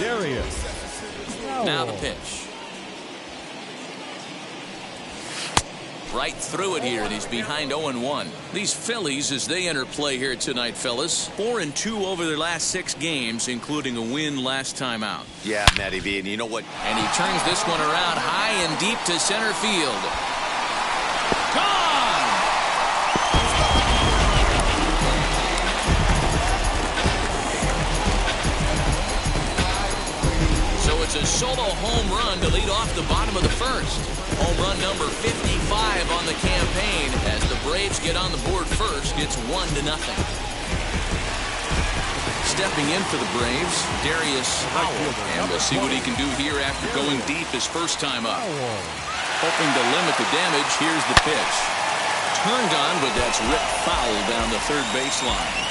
Darius Howell. Now the pitch. Right through it here, and he's behind 0-1. These Phillies, as they enter play here tonight, fellas, 4-2 over their last 6 games, including a win last time out. Yeah, Matty V, and you know what? And he turns this one around high and deep to center field. Gone! So it's a solo home run to lead off the bottom of the first. Home run number 55 on the campaign as the Braves get on the board first. It's 1-0. Stepping in for the Braves, Darius Howell. And we'll see what he can do here after going deep his first time up. Hoping to limit the damage, here's the pitch. Turned on, but that's ripped foul down the third baseline.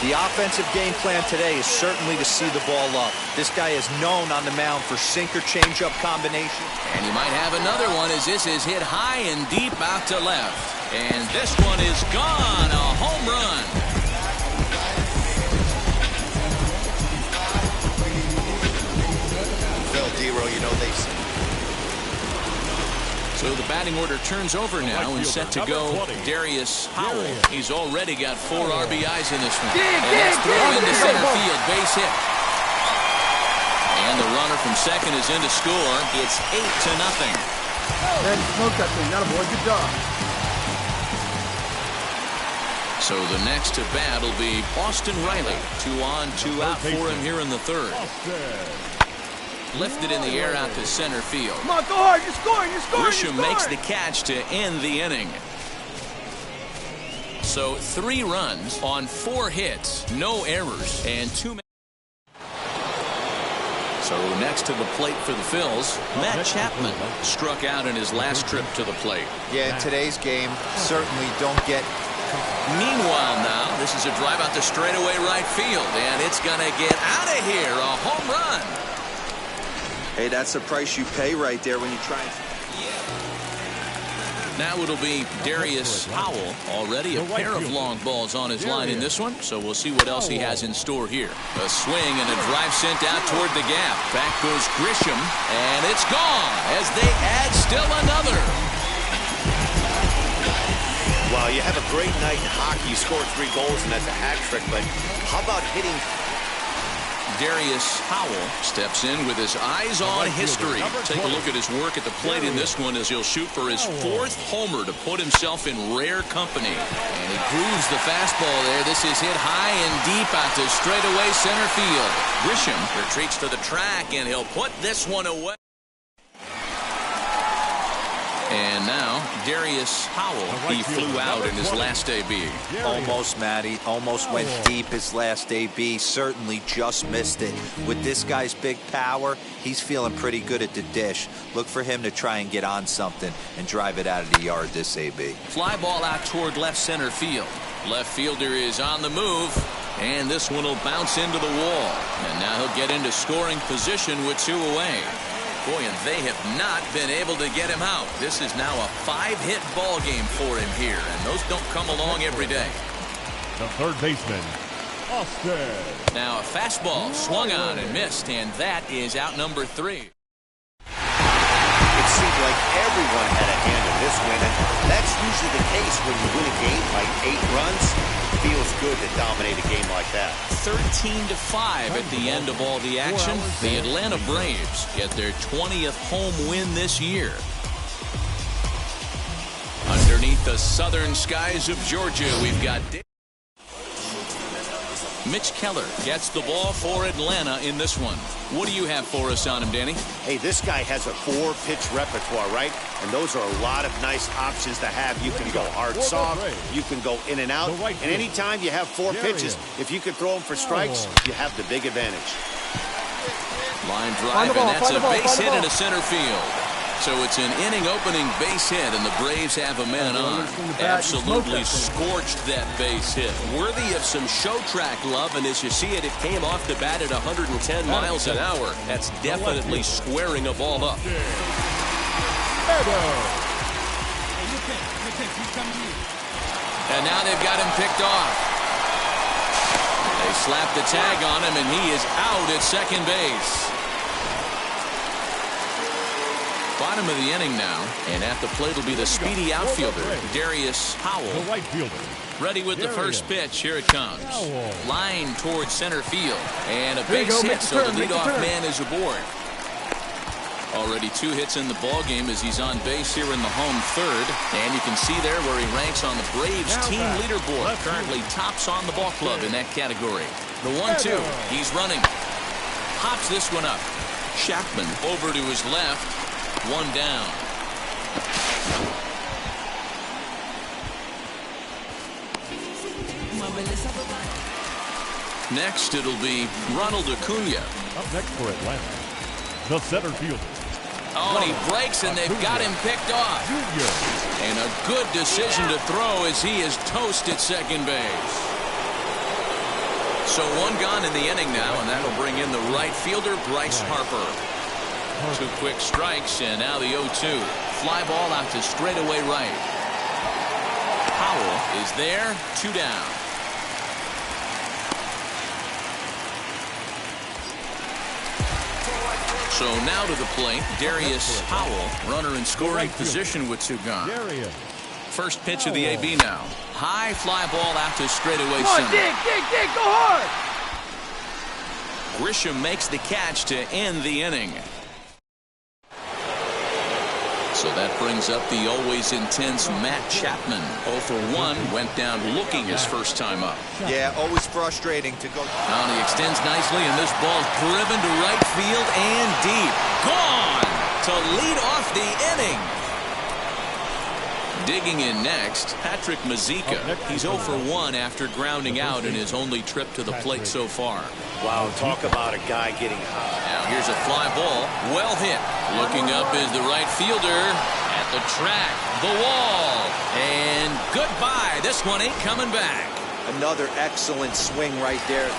The offensive game plan today is certainly to see the ball up. This guy is known on the mound for sinker changeup combination. And he might have another one as this is hit high and deep out to left. And this one is gone, a home run. Phil Dero, you know they say. So the batting order turns over now and set to go Darius Howell. He's already got 4 RBIs in this one. And that's thrown into center field, base hit. And the runner from second is in to score. It's 8-0. Man, smoke that thing. That boy. Good job. So the next to bat will be Austin Riley. 2 on, 2 out for him here in the third. Lifted in the air out to center field. Come on, go hard. You're scoring. You're scoring. Grisham makes the catch to end the inning. So 3 runs on 4 hits, no errors, and 2. So next to the plate for the Phils, Matt Chapman struck out in his last trip to the plate. Yeah, in today's game, certainly don't get. Meanwhile now, this is a drive out to straightaway right field, and it's going to get out of here, a home run. Hey, that's the price you pay right there when you try and... Now it'll be Darius Howell. Already a pair of long balls on his line in this one, so we'll see what else he has in store here. A swing and a drive sent out toward the gap. Back goes Grisham, and it's gone as they add still another. Well, you have a great night in hockey. You score 3 goals, and that's a hat trick, but how about hitting... Darius Howell steps in with his eyes on history. Take a look at his work at the plate in this one as he'll shoot for his 4th homer to put himself in rare company. And he grooves the fastball there. This is hit high and deep out to straightaway center field. Grisham retreats to the track, and he'll put this one away. And now, Darius Howell, he flew out in his last AB. Almost, Matty. Almost went deep his last AB. Certainly just missed it. With this guy's big power, he's feeling pretty good at the dish. Look for him to try and get on something and drive it out of the yard this AB. Fly ball out toward left center field. Left fielder is on the move, and this one will bounce into the wall. And now he'll get into scoring position with 2 away. Boy, and they have not been able to get him out. This is now a 5-hit ball game for him here, and those don't come along every day. The third baseman, Austin. Now a fastball swung on and missed, and that is out number 3. It seemed like everyone had a hand in this win, and that's usually the case when you win a game by 8 runs. It feels good to dominate a game like that. 13-5 at the end of all the action. The Atlanta Braves get their 20th home win this year. Underneath the southern skies of Georgia, we've got Mitch Keller gets the ball for Atlanta in this one. What do you have for us on him, Danny? Hey, this guy has a 4-pitch repertoire, right? And those are a lot of nice options to have. You can go hard, soft. You can go in and out. And anytime you have 4 pitches, if you can throw them for strikes, you have the big advantage. Line drive, and that's a base hit into center field. So it's an inning-opening base hit, and the Braves have a man on. Absolutely scorched that base hit. Worthy of some show track love, and as you see it, it came off the bat at 110 miles an hour. That's definitely squaring a ball up. And now they've got him picked off. They slap the tag on him, and he is out at second base. bottom of the inning now, and at the plate will be the speedy outfielder, Darius Howell. The right fielder. Ready with the first pitch. Here it comes. Line towards center field. And a base hit, so the leadoff man is aboard. Already 2 hits in the ball game as he's on base here in the home third. And you can see there where he ranks on the Braves team leaderboard. Currently tops on the ball club in that category. The 1-2. He's running. Hops this one up. Chapman over to his left. 1 down. Next, it'll be Ronald Acuna. Up next for Atlanta, the center fielder. Oh, and he breaks, and they've got him picked off. And a good decision to throw as he is toast at second base. So 1 gone in the inning now, and that'll bring in the right fielder, Bryce Harper. 2 quick strikes, and now the 0-2. Fly ball out to straightaway right. Howell is there, 2 down. So now to the plate, Darius Howell, runner in scoring position with 2 gone. First pitch of the AB now. High fly ball out to straightaway center. Dig, go hard! Grisham makes the catch to end the inning. So that brings up the always intense Matt Chapman. 0 for 1, went down looking his first time up. Yeah, always frustrating to go. Now he extends nicely, and this ball's driven to right field and deep. Gone to lead off the inning. Digging in next, Patrick Mazeika. He's 0 for 1 after grounding out in his only trip to the plate so far. Wow, talk about a guy getting hot. Now here's a fly ball. Well hit. Looking up is the right fielder. At the track, the wall. And goodbye. This one ain't coming back. Another excellent swing right there.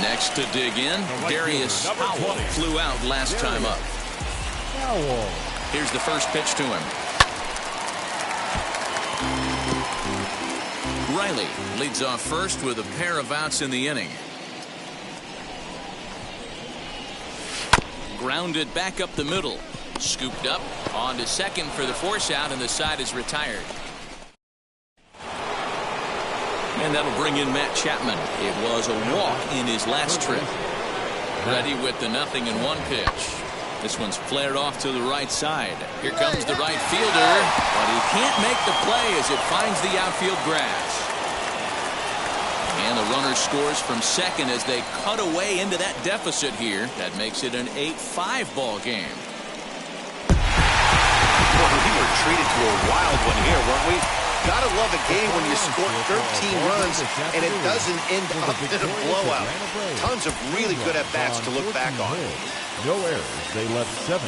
Next to dig in, Darius Howell flew out last time up. Here's the first pitch to him. Riley leads off first with a pair of outs in the inning. Grounded back up the middle. Scooped up on to second for the force out, and the side is retired. And that'll bring in Matt Chapman. It was a walk in his last trip. Ready with the 0-1 pitch. This one's flared off to the right side. Here comes the right fielder, but he can't make the play as it finds the outfield grass. And the runner scores from second as they cut away into that deficit here. That makes it an 8-5 ball game. Boy, we were treated to a wild one here, weren't we? Gotta love a game when you score 13 runs and it doesn't end up in a blowout. Tons of really good at-bats to look back on. No errors. They left 7.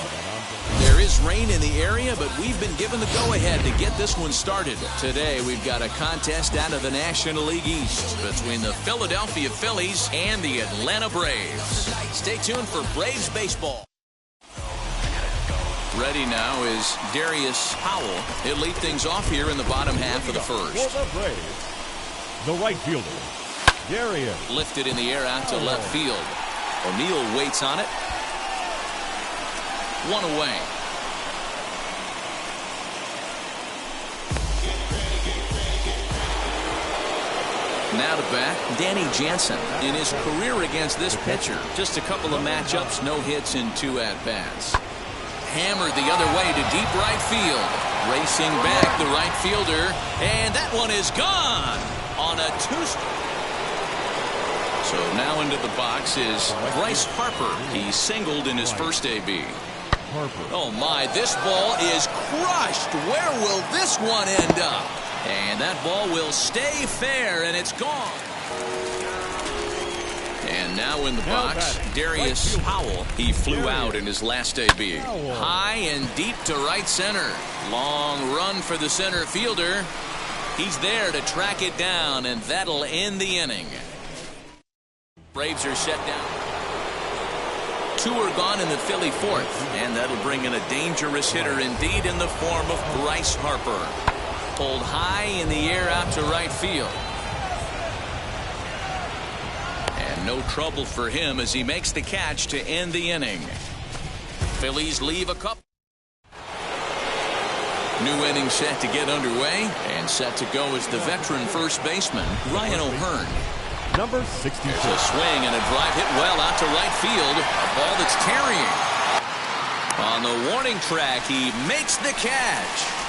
There is rain in the area, but we've been given the go-ahead to get this one started. Today, we've got a contest out of the National League East between the Philadelphia Phillies and the Atlanta Braves. Stay tuned for Braves baseball. Ready now is Darius Howell. He'll lead things off here in the bottom half of the first. For the Braves, the right fielder, Darius. Lifted in the air out to left field. O'Neill waits on it. 1 away. Now to bat, Danny Jansen. In his career against this pitcher, just a couple of matchups, no hits in 2 at-bats. Hammered the other way to deep right field. Racing back the right fielder, and that one is gone on a 2-strike. So now into the box is Bryce Harper. He singled in his first AB. Oh my, this ball is crushed. Where will this one end up? And that ball will stay fair, and it's gone. And now in the box, Darius Howell. He flew out in his last AB. High and deep to right center. Long run for the center fielder. He's there to track it down, and that'll end the inning. Braves are set down. 2 are gone in the Philly 4th, and that'll bring in a dangerous hitter indeed in the form of Bryce Harper. Pulled high in the air out to right field. And no trouble for him as he makes the catch to end the inning. Phillies leave a couple. New inning set to get underway, and set to go is the veteran first baseman, Ryan O'Hearn. Number 62. There's a swing and a drive hit well out to right field. A ball that's carrying. On the warning track, he makes the catch.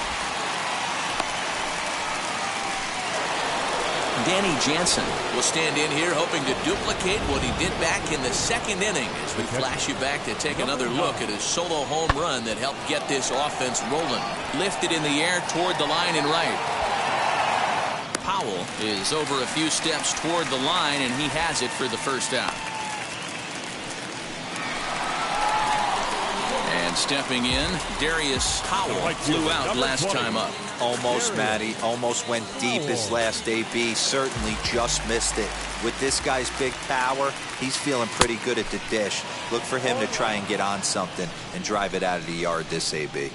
Danny Jansen will stand in here hoping to duplicate what he did back in the second inning as we flash you back to take another look at his solo home run that helped get this offense rolling. Lifted in the air toward the line and right. Powell is over a few steps toward the line, and he has it for the first out. And stepping in, Darius Powell flew out last time up. Almost, Matty. Almost went deep his last AB. Certainly just missed it. With this guy's big power, he's feeling pretty good at the dish. Look for him to try and get on something and drive it out of the yard this AB.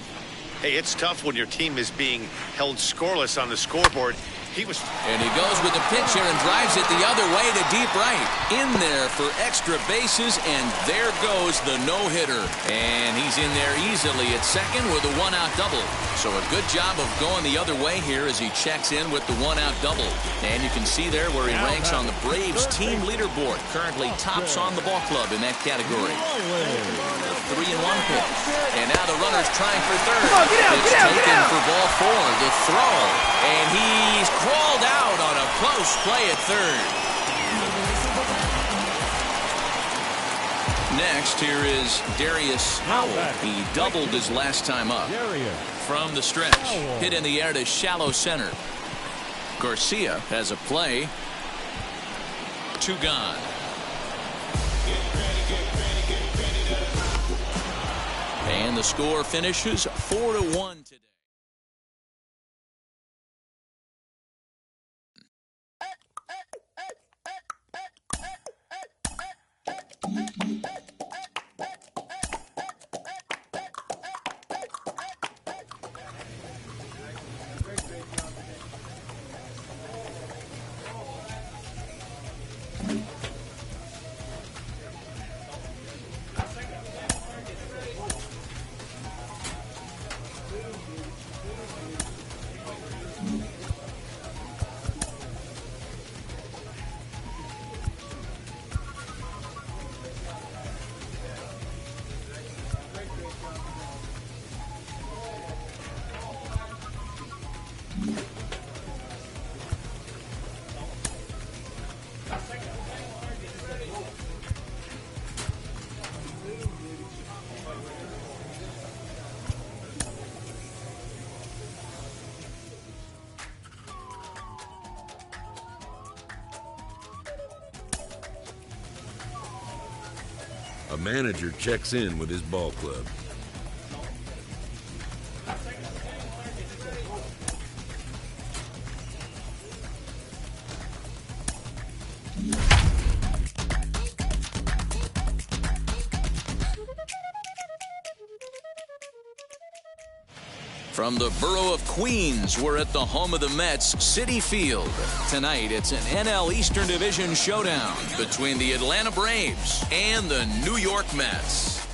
Hey, it's tough when your team is being held scoreless on the scoreboard. And he goes with the pitch here and drives it the other way to deep right. In there for extra bases, and there goes the no-hitter. And he's in there easily at second with a one-out double. So a good job of going the other way here as he checks in with the one-out double. And you can see there where he ranks on the Braves team leaderboard. Currently tops on the ball club in that category. The 3-1 pitch. And now the runner's trying for third. It's taken for ball four. The throw. And he's crawled out on a close play at third. Next, here is Darius Powell. He doubled his last time up. From the stretch, hit in the air to shallow center. Garcia has a play. 2 gone. And the score finishes 4-1 today. A manager checks in with his ball club. From the borough of Queens, we're at the home of the Mets, Citi Field. Tonight, it's an NL Eastern Division showdown between the Atlanta Braves and the New York Mets.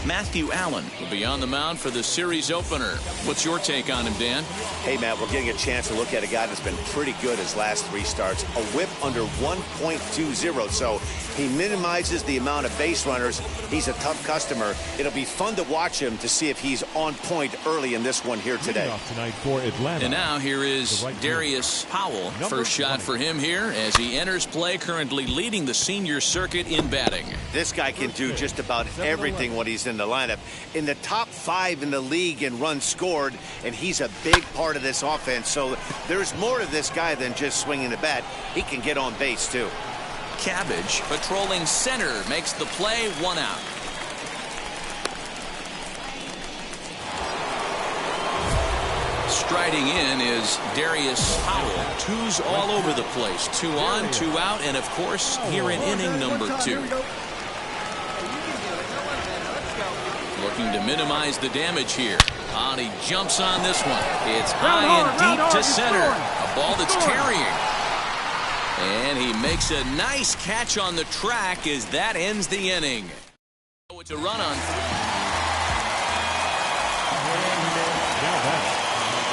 Matthew Allen will be on the mound for the series opener. What's your take on him, Dan? Hey, Matt, we're getting a chance to look at a guy that's been pretty good his last 3 starts. A whip under 1.20, so he minimizes the amount of base runners. He's a tough customer. It'll be fun to watch him to see if he's on point early in this one here today. Tonight for Atlanta. And now here is Darius Powell. First shot for him here as he enters play, currently leading the senior circuit in batting. This guy can do just about everything when he's in the lineup. In the top 5 in the league in runs scored, and he's a big part of this offense. So there's more to this guy than just swinging the bat. He can get on base too. Cabbage patrolling center makes the play, 1 out. Striding in is Darius Powell. 2's all over the place. 2 on, 2 out, and of course here in inning number 2. Looking to minimize the damage here. And he jumps on this one. It's high and deep to center. A ball that's carrying. And he makes a nice catch on the track as that ends the inning. It's a run on. Now that's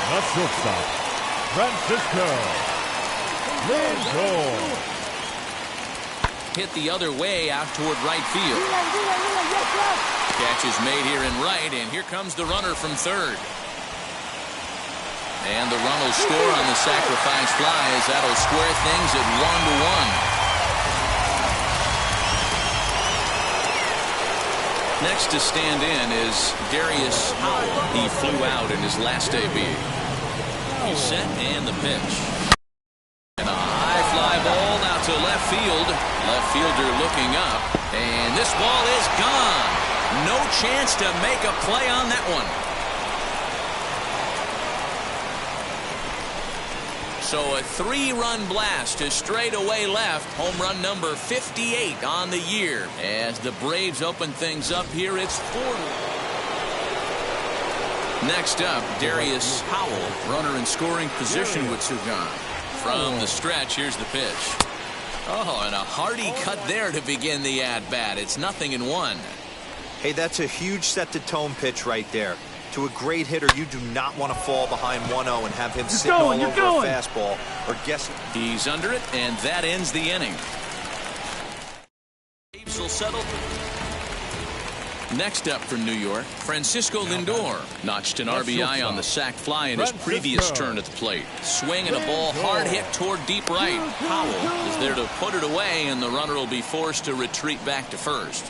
the shortstop, Francisco Lindor. Hit the other way out toward right field. Catch is made here in right, and here comes the runner from third. And the run will score on the sacrifice fly as that'll square things at 1-1. Next to stand in is Darius Howell. He flew out in his last AB. He's set and the pitch. And a high fly ball out to left field. Left fielder looking up. And this ball is gone. No chance to make a play on that one. So a 3-run blast to straightaway left. Home run number 58 on the year. As the Braves open things up here, it's 4. Next up, Darius Howell, runner in scoring position with two gone. From the stretch, here's the pitch. Oh, and a hearty cut there to begin the at-bat. It's 0-1. Hey, that's a huge set-the-tone pitch right there. To a great hitter, you do not want to fall behind 1-0 and have him sitting all over a fastball or guessing. He's under it, and that ends the inning. Braves will settle. Next up for New York, Francisco Lindor notched an RBI on the sac fly in his previous turn at the plate. Swing and a ball hard hit toward deep right. Howell is there to put it away, and the runner will be forced to retreat back to first.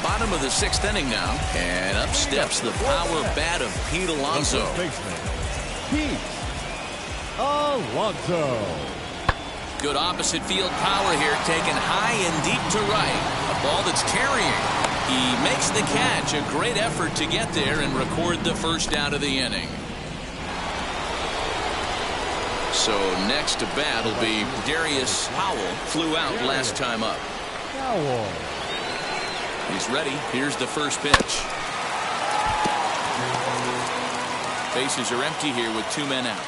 Bottom of the 6th inning now, and up steps the power bat of Pete Alonso. Pete Alonso. Good opposite field power here, taken high and deep to right. A ball that's tarrying. He makes the catch. A great effort to get there and record the first out of the inning. So next to bat will be Darius Howell. Flew out last time up. Howell. He's ready. Here's the first pitch. Bases are empty here with 2 men out.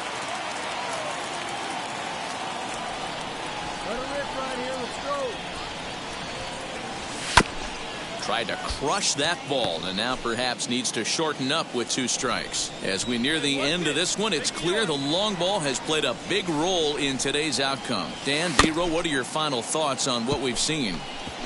Tried to crush that ball, and now perhaps needs to shorten up with 2 strikes. As we near the end of this one, it's clear the long ball has played a big role in today's outcome. Dan, D-Row, what are your final thoughts on what we've seen?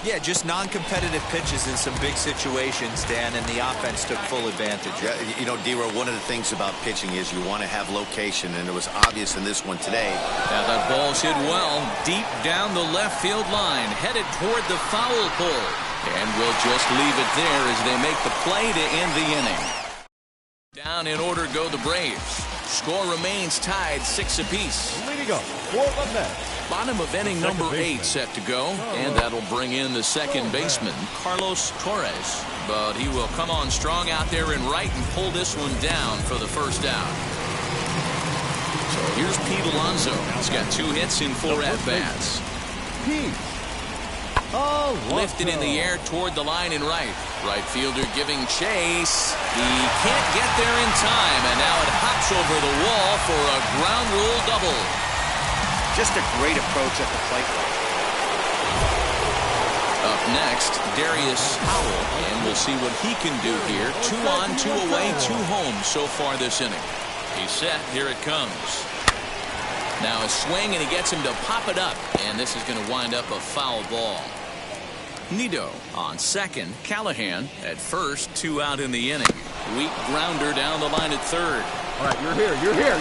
Yeah, just non-competitive pitches in some big situations, Dan, and the offense took full advantage. Yeah, you know, D-Row, one of the things about pitching is you want to have location, and it was obvious in this one today. Now that ball's hit well, deep down the left field line, headed toward the foul pole. And we'll just leave it there as they make the play to end the inning. Down in order go the Braves. Score remains tied 6 apiece. Leading up for the Mets. Bottom of inning number 8 set to go, and that'll bring in the second baseman, Carlos Torres. But he will come on strong out there in right and pull this one down for the first out. So here's Pete Alonso. He's got 2 hits in 4 at-bats. Lifted in the air toward the line in right. Right fielder giving chase. He can't get there in time, and now it hops over the wall for a ground rule double. Just a great approach at the plate. Up next, Darius Howell, and we'll see what he can do here. 2 on, 2 away, 2 home so far this inning. He's set. Here it comes. Now a swing, and he gets him to pop it up, and this is going to wind up a foul ball. Nido on second. Callahan at first. 2 out in the inning. Weak grounder down the line at third. All right, you're here.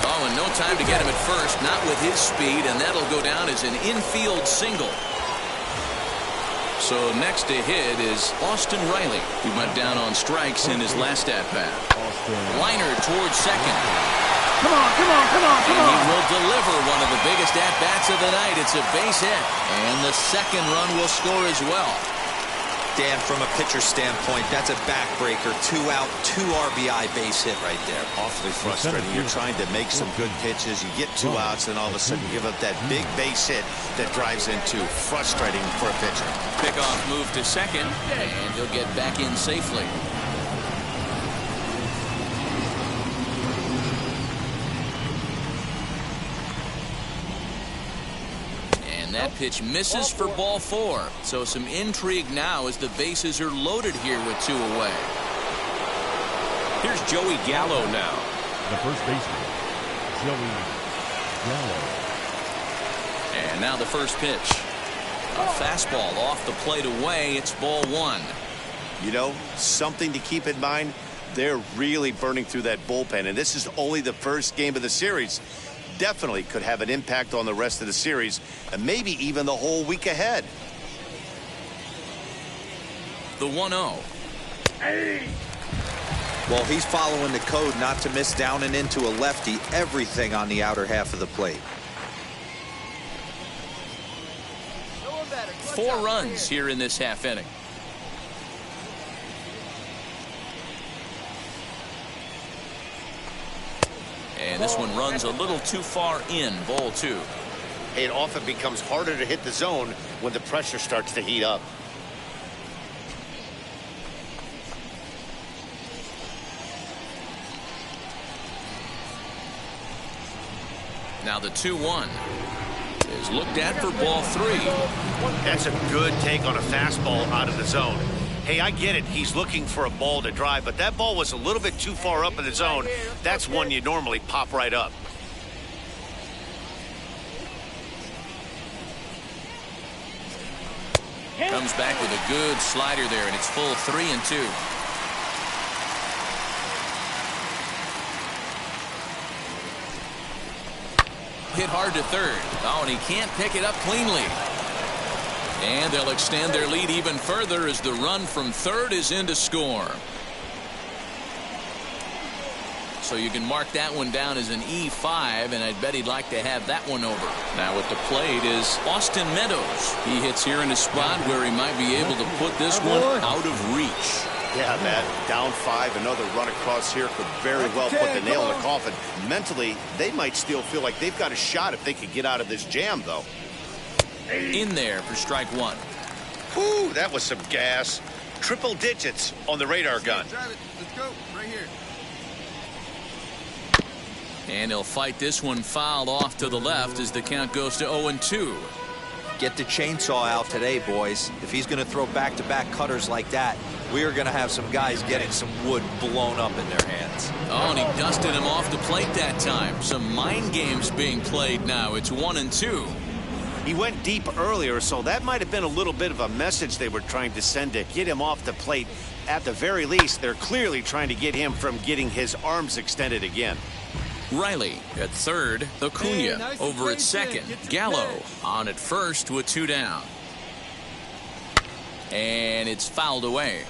Oh, and no time to get him at first. Not with his speed, and that'll go down as an infield single. So next to hit is Austin Riley, who went down on strikes in his last at-bat. Liner towards second. Come on. And he will deliver one of the biggest at-bats of the night. It's a base hit. And the second run will score as well. Dan, from a pitcher standpoint, that's a backbreaker. 2 out, 2 RBI base hit right there. Awfully frustrating. You're trying to make some good pitches. You get 2 outs, and all of a sudden you give up that big base hit that drives into frustrating for a pitcher. Pickoff move to second, and he'll get back in safely. And that pitch misses for ball 4. So some intrigue now as the bases are loaded here with 2 away. Here's Joey Gallo now. The first baseman, Joey Gallo. And now the first pitch. A fastball off the plate away. It's ball 1. You know, something to keep in mind, they're really burning through that bullpen, and this is only the first game of the series. Definitely could have an impact on the rest of the series, and maybe even the whole week ahead. The 1-0. Hey! Well, he's following the code not to miss down and into a lefty. Everything on the outer half of the plate. 4 runs here in this half inning. And this one runs a little too far in, ball 2. It often becomes harder to hit the zone when the pressure starts to heat up. Now the 2-1 is looked at for ball 3. That's a good take on a fastball out of the zone. Hey, I get it. He's looking for a ball to drive, but that ball was a little bit too far up in the zone. That's one you normally pop right up. Comes back with a good slider there, and it's full 3-2. Hit hard to third. Oh, and he can't pick it up cleanly. And they'll extend their lead even further as the run from third is in to score. So you can mark that one down as an E5, and I'd bet he'd like to have that one over. Now at the plate is Austin Meadows. He hits here in a spot where he might be able to put this one out of reach. Yeah, Matt, down 5, another run across here could very well put the nail in the coffin. Mentally, they might still feel like they've got a shot if they could get out of this jam, though. In there for strike 1. Whew, that was some gas. Triple digits on the radar gun. Let's go. Right here. And he'll fight this one fouled off to the left as the count goes to 0-2. Get the chainsaw out today, boys. If he's going to throw back-to-back cutters like that, we are going to have some guys getting some wood blown up in their hands. Oh, and he dusted him off the plate that time. Some mind games being played now. It's 1-2. He went deep earlier, so that might have been a little bit of a message they were trying to send to get him off the plate. At the very least, they're clearly trying to get him from getting his arms extended again. Riley at third. Acuna over at second. Gallo on at first with 2 down. And it's fouled away.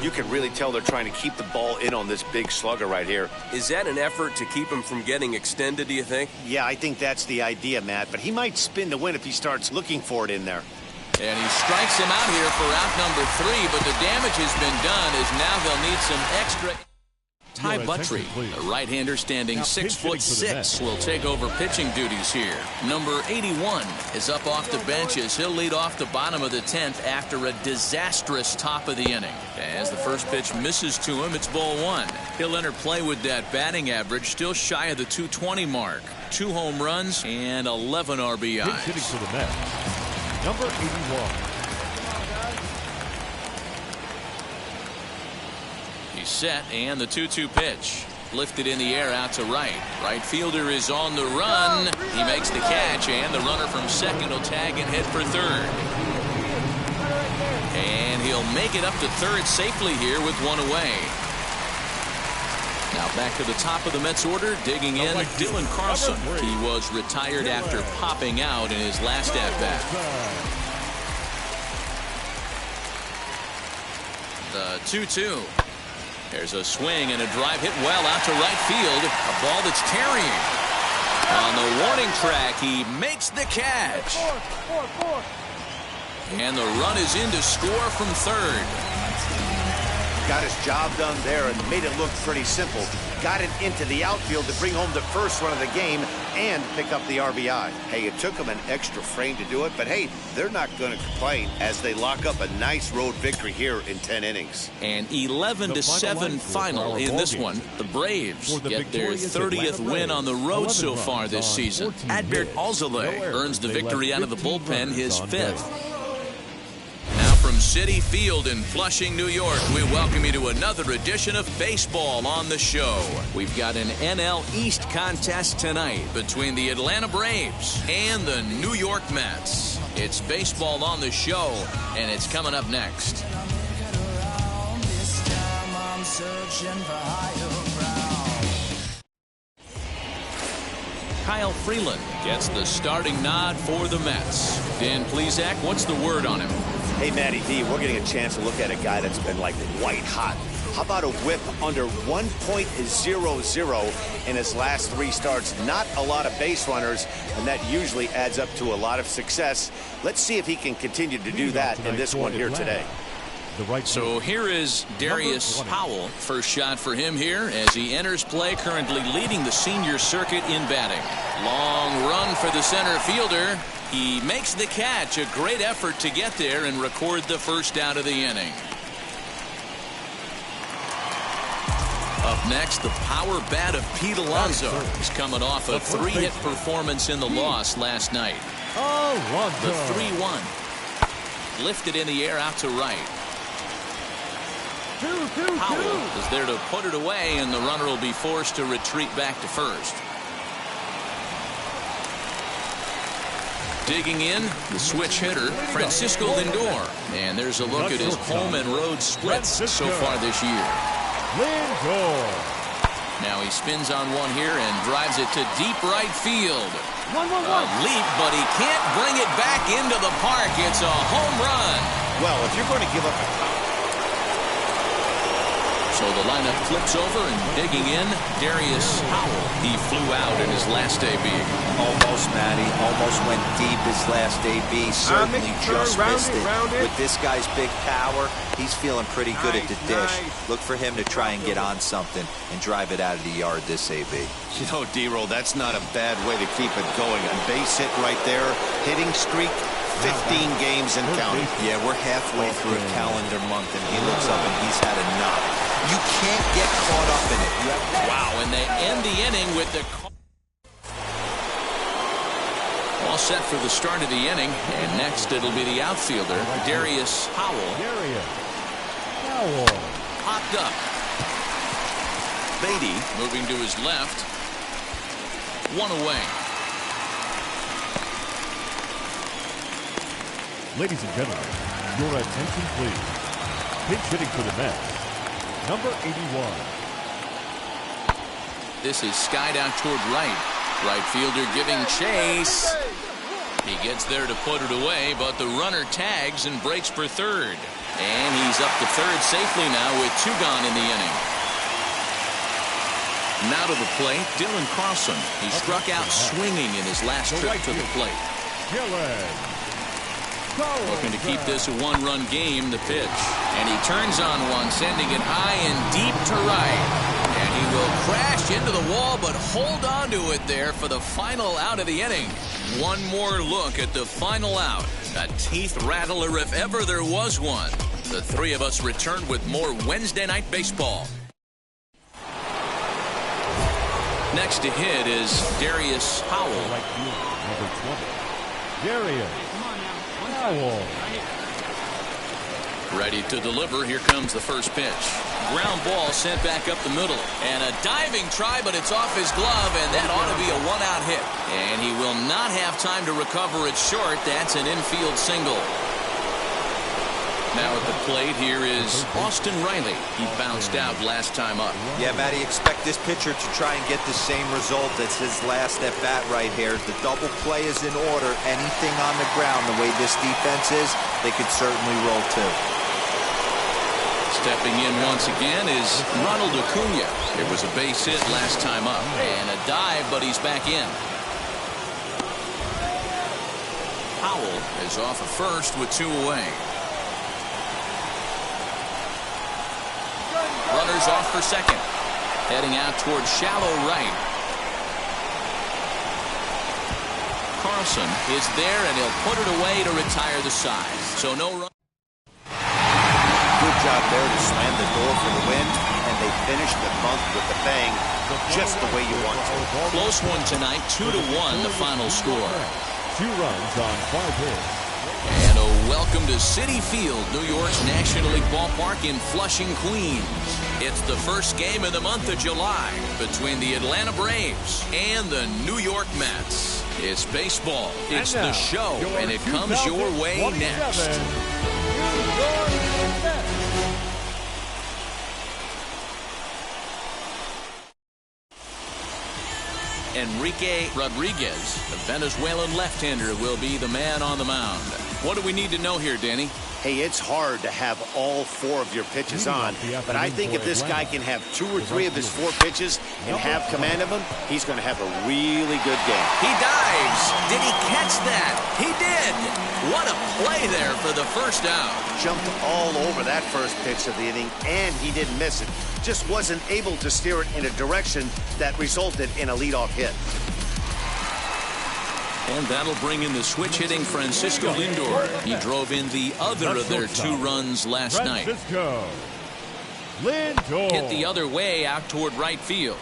You can really tell they're trying to keep the ball in on this big slugger right here. Is that an effort to keep him from getting extended, do you think? Yeah, I think that's the idea, Matt. But he might spin to win if he starts looking for it in there. And he strikes him out here for out number 3, but the damage has been done as now they'll need some extra. Ty Buttrey, the right-hander standing 6'6", will take over pitching duties here. Number 81 is up off the bench as he'll lead off the bottom of the 10th after a disastrous top of the inning. As the first pitch misses to him, it's ball 1. He'll enter play with that batting average still shy of the 220 mark. 2 home runs and 11 RBIs. Hitting for the Mets, number 81. Set and the 2-2 pitch lifted in the air out to right. Right fielder is on the run. He makes the catch, and the runner from second will tag and head for third. And he'll make it up to third safely here with 1 away. Now back to the top of the Mets order, digging in Dylan Carlson. He was retired after popping out in his last at-bat. The 2-2. There's a swing and a drive hit well out to right field. A ball that's carrying. On the warning track, he makes the catch. And the run is in to score from third. Got his job done there and made it look pretty simple. Got it into the outfield to bring home the first run of the game and pick up the RBI. Hey, it took him an extra frame to do it, but hey, they're not going to complain as they lock up a nice road victory here in 10 innings. An 11-7 final in this one. The Braves get their 30th win on the road so far this season. Adbert Alzolay earns the victory out of the bullpen, his 5th. From Citi Field in Flushing, New York, we welcome you to another edition of Baseball on the Show. We've got an NL East contest tonight between the Atlanta Braves and the New York Mets. It's Baseball on the Show, and it's coming up next. Kyle Freeland gets the starting nod for the Mets. Dan Plesac, what's the word on him? Hey, Matty D, we're getting a chance to look at a guy that's been like white hot. How about a whip under 1.00 in his last 3 starts? Not a lot of base runners, and that usually adds up to a lot of success. Let's see if he can continue to do that in this one here today. So here is Darius Howell. First shot for him here as he enters play, currently leading the senior circuit in batting. Long run for the center fielder. He makes the catch. A great effort to get there and record the first out of the inning. Up next, the power bat of Pete Alonso. He's coming off a 3-hit performance in the loss last night. The 3-1. Lifted in the air out to right. Howell is there to put it away, and the runner will be forced to retreat back to first. Digging in, the switch hitter, Francisco Lindor. And there's a look at his home and road splits so far this year. Lindor. Now he spins on one here and drives it to deep right field. A leap, but he can't bring it back into the park. It's a home run. Well, if you're going to give up a... So the lineup flips over, and digging in, Darius Howell. He flew out in his last AB. Almost, Matty. Almost went deep his last AB. Certainly just missed it. With this guy's big power, he's feeling pretty good at the dish. Look for him to try and get on something and drive it out of the yard this AB. You know, D-Roll, that's not a bad way to keep it going. A base hit right there, hitting streak, 15 games and counting. Yeah, we're halfway through a calendar month, and he looks up and he's had enough. You can't get caught up in it. Wow, and they end the inning with the... All set for the start of the inning, and next it'll be the outfielder, Darius Howell. Popped up. Beatty moving to his left. One away. Ladies and gentlemen, your attention please. Pinch hitting for the Mets, number 81. This is skied out toward right. Right fielder giving chase. He gets there to put it away, but the runner tags and breaks for third. And he's up to third safely now with 2 gone in the inning. Now to the plate, Dylan Carlson. He struck out swinging in his last trip to the plate. Looking to keep this a 1-run game, the pitch. And he turns on one, sending it high and deep to right. And he will crash into the wall, but hold on to it there for the final out of the inning. One more look at the final out. A teeth rattler if ever there was one. The 3 of us return with more Wednesday Night Baseball. Next to hit is Darius Howell. Number 20. Darius Howell. Ready to deliver. Here comes the first pitch. Ground ball sent back up the middle. And a diving try, but it's off his glove, and that ought to be a 1-out hit. And he will not have time to recover it short. That's an infield single. Now at the plate, here is Austin Riley. He bounced out last time up. Yeah, Matty, expect this pitcher to try and get the same result as his last at bat right here. The double play is in order. Anything on the ground, the way this defense is, they could certainly roll too. Stepping in once again is Ronald Acuna. It was a base hit last time up. And a dive, but he's back in. Howell is off at first with 2 away. for second. Heading out towards shallow right. Carlson is there, and he'll put it away to retire the side. So no run. Good job there to slam the door for the win, and they finished the month with a bang, just the way you want to. Close one tonight, 2-1 the final score. 2 runs on 5 hits. And a welcome to Citi Field, New York's National League ballpark in Flushing, Queens. It's the first game of the month of July between the Atlanta Braves and the New York Mets. It's baseball, it's the show, and it comes your way next. Enrique Rodriguez, the Venezuelan left-hander, will be the man on the mound. What do we need to know here, Danny? Hey, it's hard to have all 4 of your pitches on, but I think if this guy can have 2 or 3 of his 4 pitches and have command of them, he's going to have a really good game. He dives. Did he catch that? He did. What a play there for the first out. Jumped all over that first pitch of the inning, and he didn't miss it. Just wasn't able to steer it in a direction that resulted in a leadoff hit. And that'll bring in the switch-hitting Francisco Lindor. He drove in the other of their 2 runs last night. Lindor hit the other way out toward right field.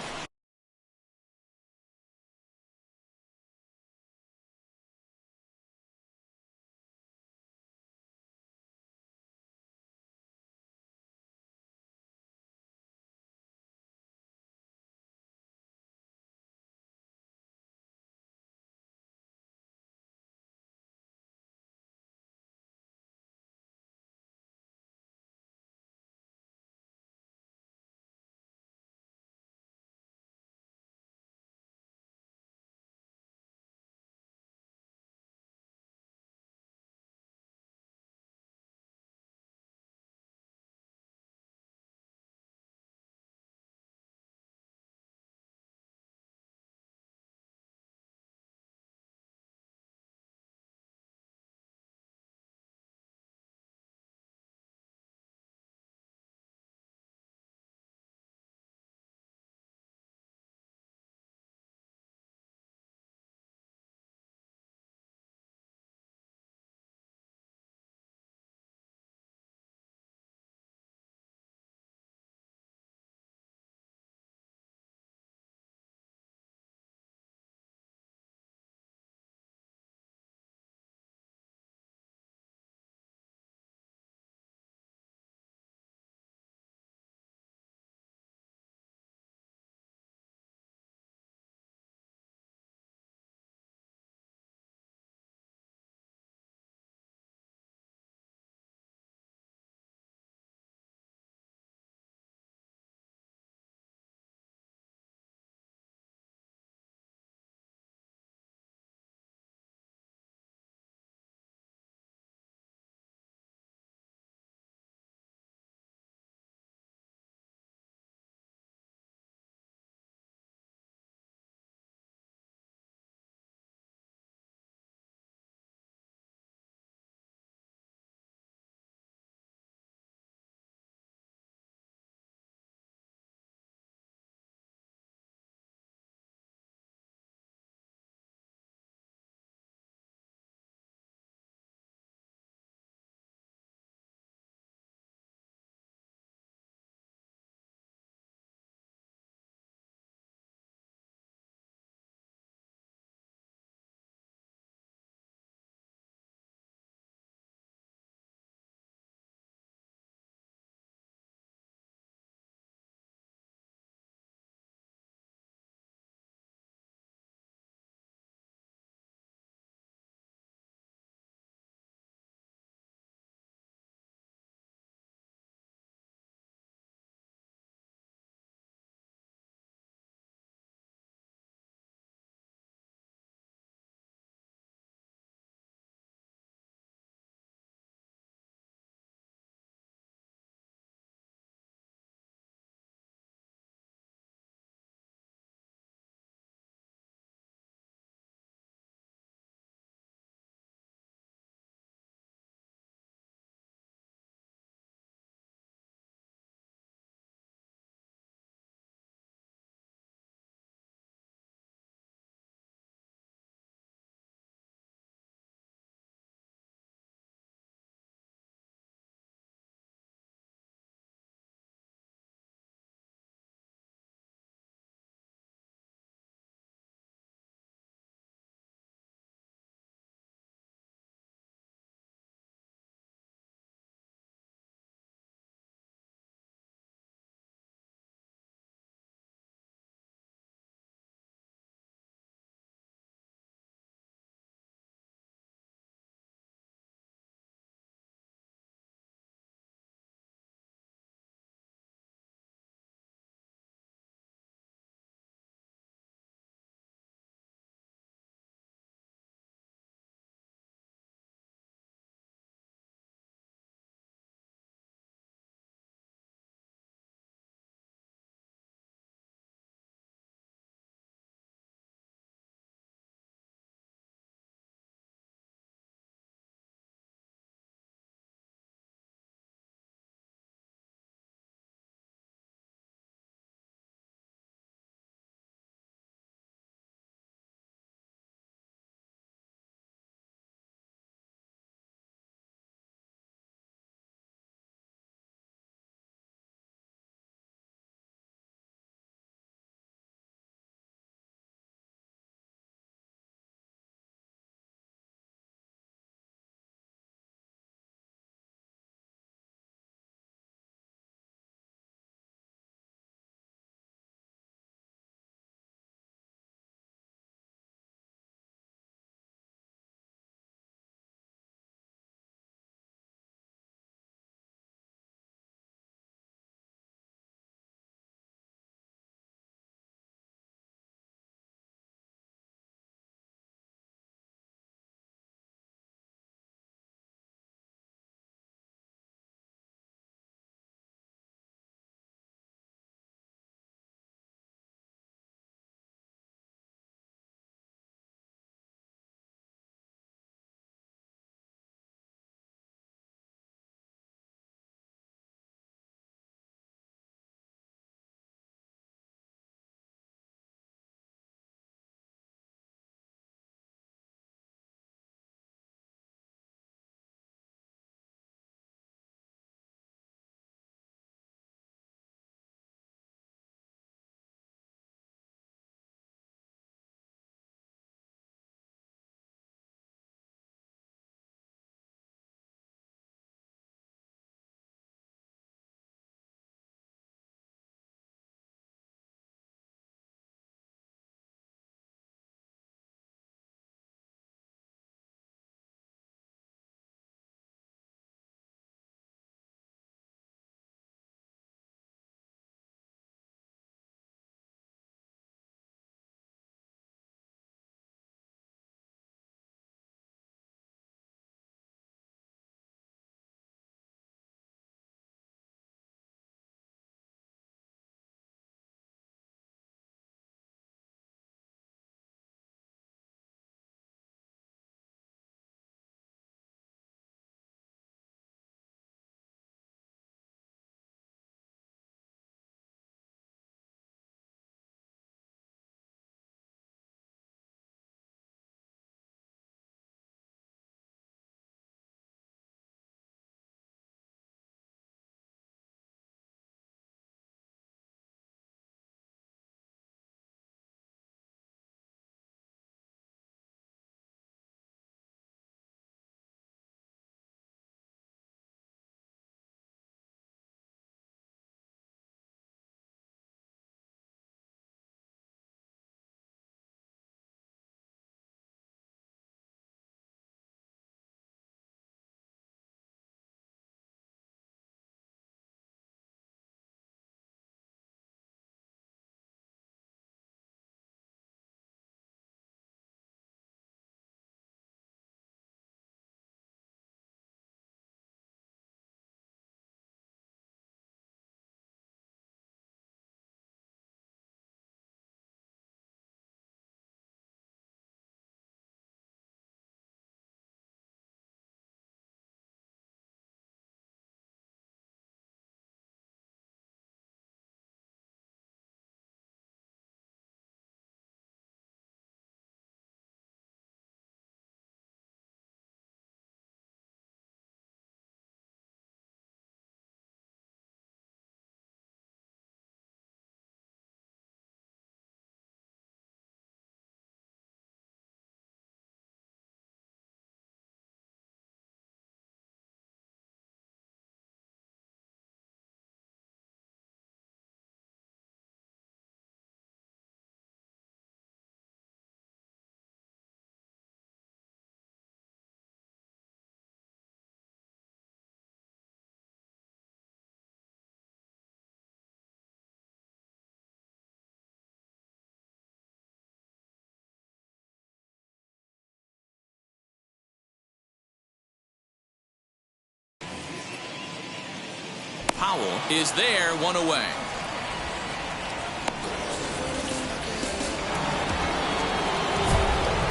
Howell is there, 1 away.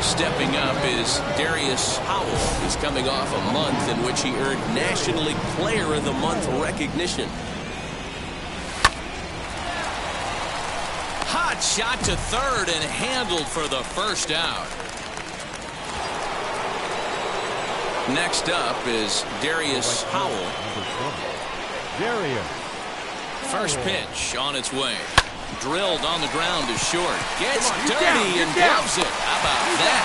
Stepping up is Darius Howell. He's coming off a month in which he earned National League Player of the Month recognition. Hot shot to third and handled for the first out. Next up is Darius Howell. First pitch on its way. Drilled on the ground to short. Gets dirty and gloves it. How about that?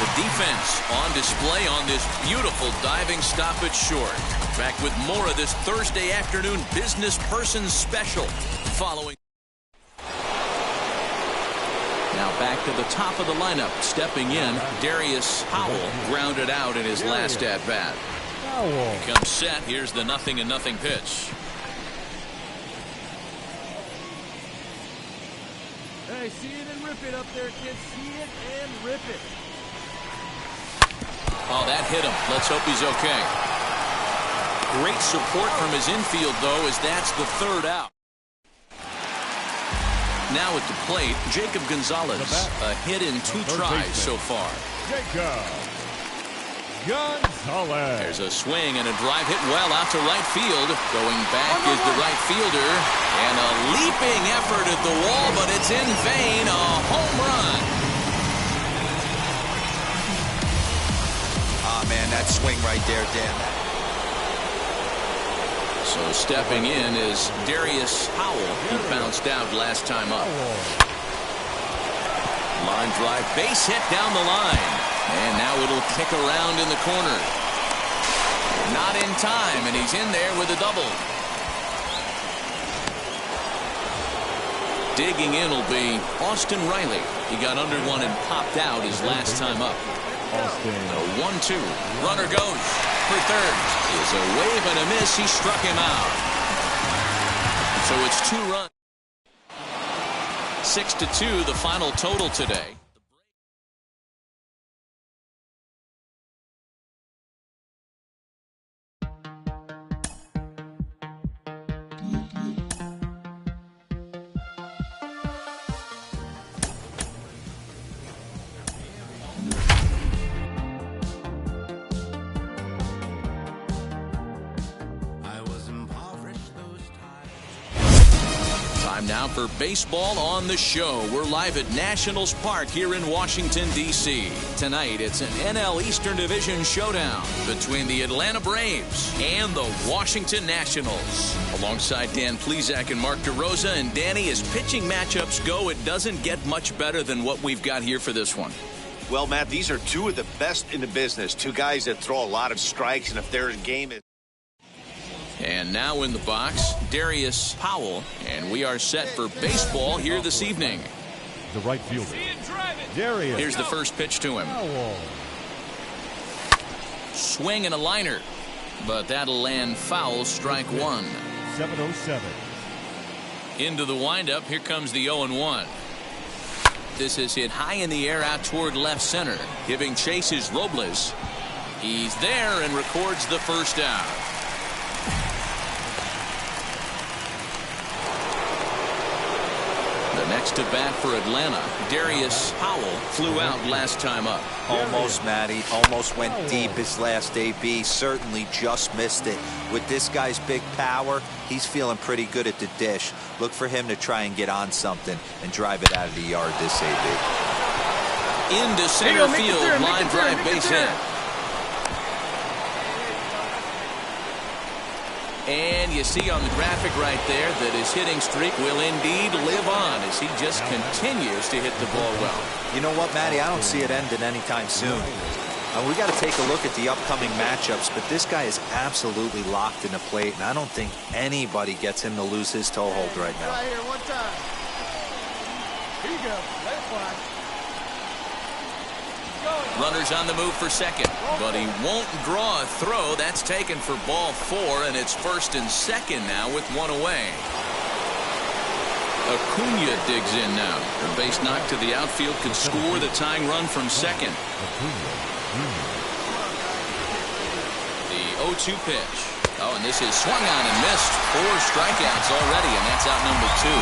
The defense on display on this beautiful diving stop at short. Back with more of this Thursday afternoon business person special following. Now back to the top of the lineup. Stepping in, Darius Howell grounded out in his last at-bat. He comes set. Here's the 0-0 pitch. Hey, see it and rip it up there, kids. See it and rip it. Oh, that hit him. Let's hope he's okay. Great support from his infield, though, as that's the third out. Now at the plate, Jacob Gonzalez. A hit in 2 tries so far. Jacob Gonzalez. There's a swing and a drive hit well out to right field. Going back is the right fielder. And a leaping effort at the wall, but it's in vain. A home run. Ah, man, that swing right there, Dan. So stepping in is Darius Howell. He bounced out last time up. Line drive, base hit down the line. And now it'll kick around in the corner. Not in time, and he's in there with a double. Digging in will be Austin Riley. He got under one and popped out his last time up. A 1-2. Runner goes for third. Is a wave and a miss. He struck him out. So it's 2 runs. 6-2 the final total today. Time now for baseball on the show. We're live at Nationals Park here in Washington, D.C. Tonight, it's an NL Eastern Division showdown between the Atlanta Braves and the Washington Nationals. Alongside Dan Plesac and Mark DeRosa. And Danny, as pitching matchups go, it doesn't get much better than what we've got here for this one. Well, Matt, these are 2 of the best in the business. 2 guys that throw a lot of strikes, and if their game is... And now in the box, Darius Howell, and we are set for baseball here this evening. The right fielder, Darius. Here's the first pitch to him. Howell. Swing and a liner, but that'll land foul, strike 1. 7-0-7. Into the windup, here comes the 0-1. This is hit high in the air out toward left center. Giving chase is Robles. He's there and records the first out. Next to bat for Atlanta, Darius Howell flew out last time up. Almost, Matty. Almost went deep his last AB. Certainly just missed it. With this guy's big power, he's feeling pretty good at the dish. Look for him to try and get on something and drive it out of the yard this AB. Into center field, line drive base hit. And you see on the graphic right there that his hitting streak will indeed live on as he just continues to hit the ball well. You know what, Matty? I don't see it ending anytime soon. We got to take a look at the upcoming matchups, but this guy is absolutely locked in the plate, and I don't think anybody gets him to lose his toehold right now. Right here, one time. Here you go. Let it fly. Runners on the move for second, but he won't draw a throw. That's taken for ball 4, and it's first and second now with 1 away. Acuna digs in now. The base knock to the outfield could score the tying run from second. The 0-2 pitch. Oh, and this is swung on and missed. 4 strikeouts already, and that's out number 2.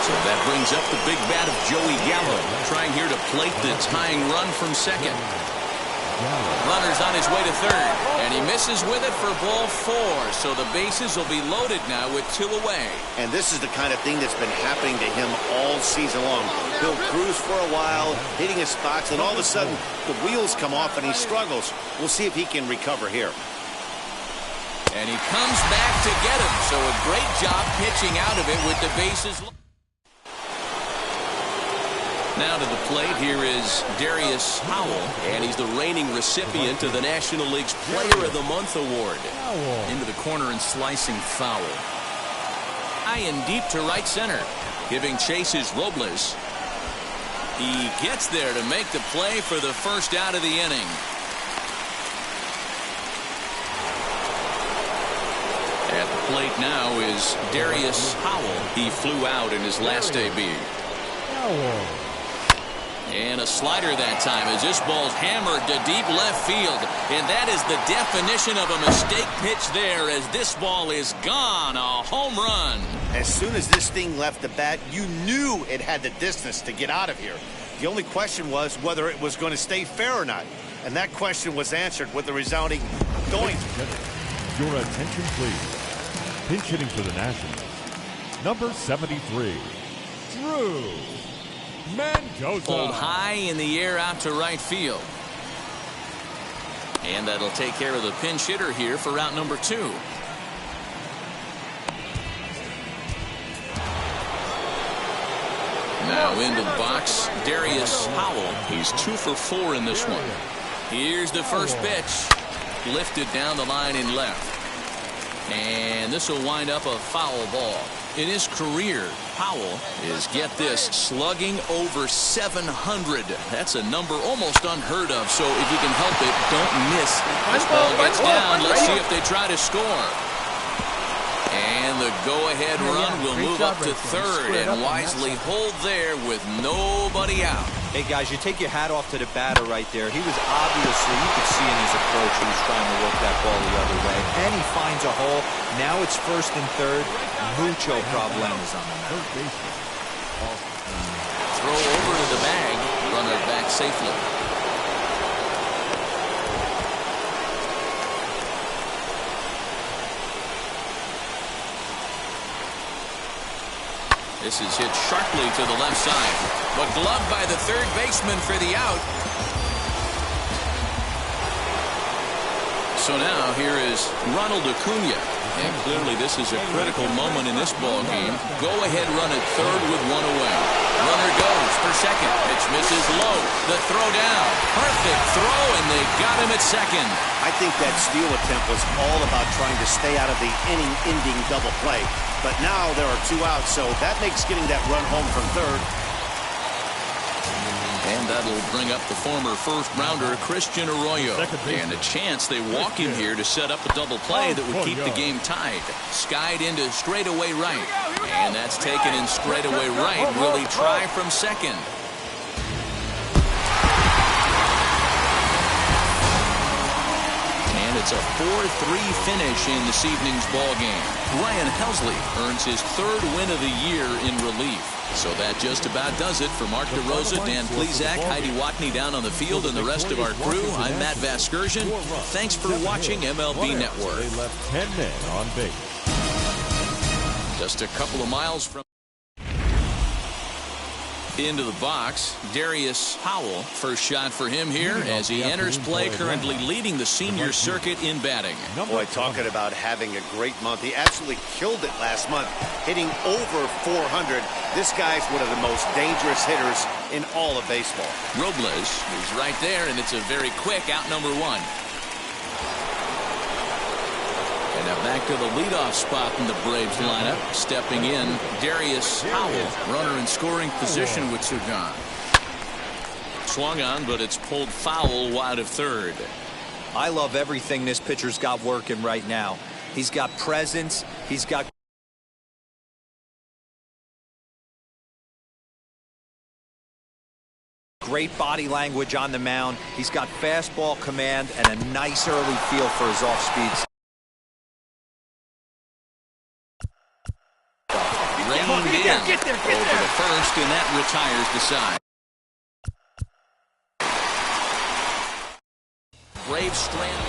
So that brings up the big bat of Joey Gallo, trying here to plate the tying run from second. Runner's on his way to third, and he misses with it for ball 4. So the bases will be loaded now with 2 away. And this is the kind of thing that's been happening to him all season long. He'll cruise for a while, hitting his spots, and all of a sudden the wheels come off and he struggles. We'll see if he can recover here. And he comes back to get him. So a great job pitching out of it with the bases loaded. Now to the plate, here is Darius Howell, and he's the reigning recipient of the National League's Player of the Month award. Into the corner and slicing foul. High and deep to right center. Giving chase is Robles. He gets there to make the play for the first out of the inning. At the plate now is Darius Howell. He flew out in his last AB. And a slider that time as this ball's hammered to deep left field. And that is the definition of a mistake pitch there as this ball is gone. A home run. As soon as this thing left the bat, you knew it had the distance to get out of here. The only question was whether it was going to stay fair or not. And that question was answered with the resounding going. Your attention, please. Pinch hitting for the Nationals. Number 73, Drew Mendoza. Pulled high in the air out to right field. And that'll take care of the pinch hitter here for route number 2. Now into the box, Darius Howell. He's 2 for 4 in this one. Here's the first pitch. Lifted down the line in left. And this will wind up a foul ball. In his career, Howell is, get this, slugging over 700. That's a number almost unheard of. So if you can help it, don't miss. This ball gets down. Let's see if they try to score. And the go-ahead run will move up to third and wisely hold there with nobody out. Hey, guys, you take your hat off to the batter right there. He was obviously, you could see in his approach, he was trying to work that ball the other way. And he finds a hole. Now it's first and third. Mucho problemas on the mound. Throw over to the bag. Runner back safely. This is hit sharply to the left side, but gloved by the third baseman for the out. So now here is Ronald Acuna, and clearly this is a critical moment in this ball game. Go ahead run at third with 1 away. Runner goes for second. Pitch misses low. The throw down. Perfect throw, and they got him at second. I think that steal attempt was all about trying to stay out of the inning-ending double play. But now there are 2 outs, so that makes getting that run home from third. And that'll bring up the former first-rounder Christian Arroyo. And a chance they walk him here to set up a double play that would keep the game tied. Skied into straightaway right. And that's taken in straightaway right. Will he try from second? And it's a 4-3 finish in this evening's ball game. Ryan Helsley earns his 3rd win of the year in relief. So that just about does it for Mark DeRosa, Dan Plesac, Heidi Watney down on the field, and the rest of our crew. I'm Matt Vasgersian. Thanks for watching MLB Network. They left 10 men on base. Just a couple of miles from into the box, Darius Howell. First shot for him here as he enters play, currently leading the senior circuit in batting. Boy, talking about having a great month. He absolutely killed it last month, hitting over 400. This guy's one of the most dangerous hitters in all of baseball. Robles is right there, and it's a very quick out number 1. And now back to the leadoff spot in the Braves lineup. Stepping in, Darius Howell, runner in scoring position with 2 gone. Swung on, but it's pulled foul wide of third. I love everything this pitcher's got working right now. He's got presence. He's got great body language on the mound. He's got fastball command and a nice early feel for his off-speed. Reined in over the first, and that retires the side. Braves strand.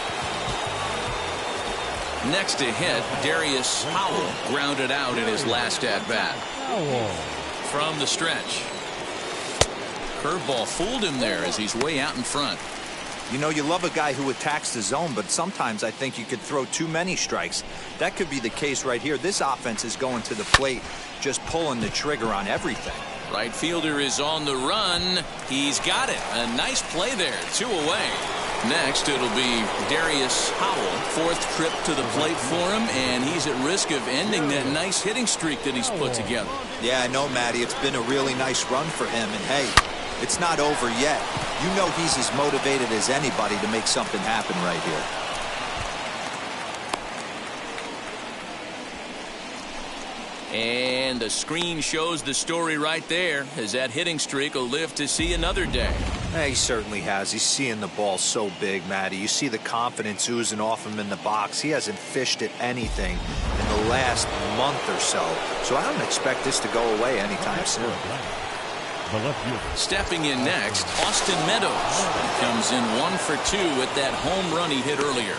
Next to hit, Darius Howell grounded out in his last at-bat. From the stretch. Curveball fooled him there as he's way out in front. You know, you love a guy who attacks the zone, but sometimes I think you could throw too many strikes. That could be the case right here. This offense is going to the plate, just pulling the trigger on everything. Right fielder is on the run. He's got it. A nice play there. 2 away. Next, it'll be Darius Howell. 4th trip to the plate for him, and he's at risk of ending that nice hitting streak that he's put together. Yeah, I know, Matty. It's been a really nice run for him, and hey, it's not over yet. You know he's as motivated as anybody to make something happen right here. And the screen shows the story right there, as that hitting streak will live to see another day. Yeah, he certainly has. He's seeing the ball so big, Matty. You see the confidence oozing off him in the box. He hasn't fished at anything in the last month or so. So I don't expect this to go away anytime soon. Stepping in next, Austin Meadows. He comes in 1 for 2 with that home run he hit earlier.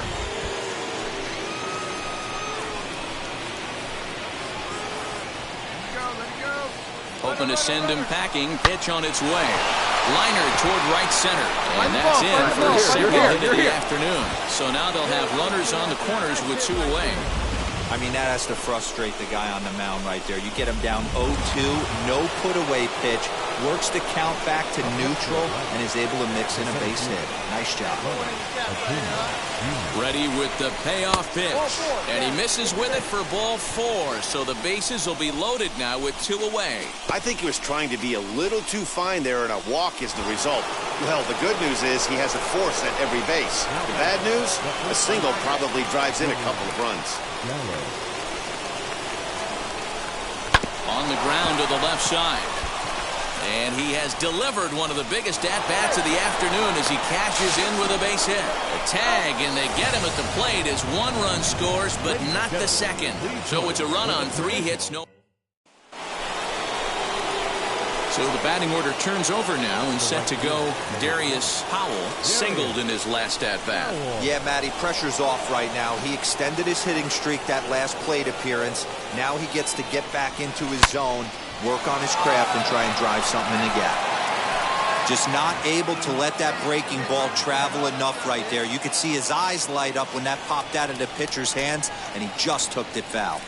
Hoping to send him packing. Pitch on its way. Liner toward right center. And that's in for his second hit of the afternoon. So now they'll have runners on the corners with 2 away. I mean, that has to frustrate the guy on the mound right there. You get him down 0-2, no put-away pitch, works the count back to neutral, and is able to mix in a base hit. Nice job. Ready with the payoff pitch. And he misses with it for ball 4. So the bases will be loaded now with 2 away. I think he was trying to be a little too fine there, and a walk is the result. Well, the good news is he has a force at every base. The bad news, a single probably drives in a couple of runs. On the ground to the left side. And he has delivered one of the biggest at-bats of the afternoon as he cashes in with a base hit. A tag, and they get him at the plate as 1 run scores, but not the second. So it's a run on 3 hits, no. So the batting order turns over now, and set to go Darius Howell, singled in his last at-bat. Yeah, Matty, pressure's off right now. He extended his hitting streak that last plate appearance. Now he gets to get back into his zone, work on his craft, and try and drive something in the gap. Just not able to let that breaking ball travel enough right there. You could see his eyes light up when that popped out of the pitcher's hands, and he just hooked it foul.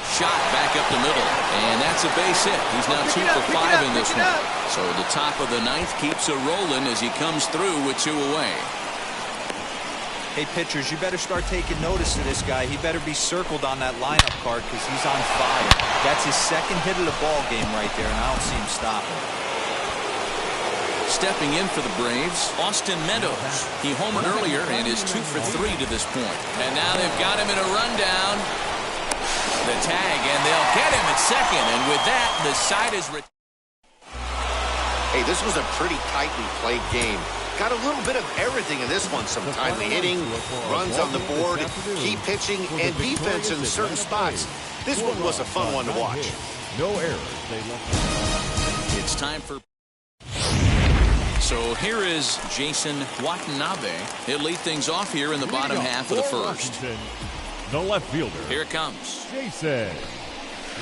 Shot back up the middle, and that's a base hit. He's now 2 for 5 in this one. So the top of the 9th keeps it rolling as he comes through with 2 away. Hey, pitchers, you better start taking notice of this guy. He better be circled on that lineup card because he's on fire. That's his 2nd hit of the ball game right there, and I don't see him stopping. Stepping in for the Braves, Austin Meadows. He homered earlier and is 2 for 3 to this point. And now they've got him in a rundown. The tag, and they'll get him at second, and with that, the side is... Hey, this was a pretty tightly played game. Got a little bit of everything in this one. Some timely hitting, runs on the board, key pitching, and defense in certain spots. This one was a fun one to watch. No errors. It's time for... So here is Jason Watanabe. He'll lead things off here in the bottom half of the first. The left fielder. Here it comes. Jason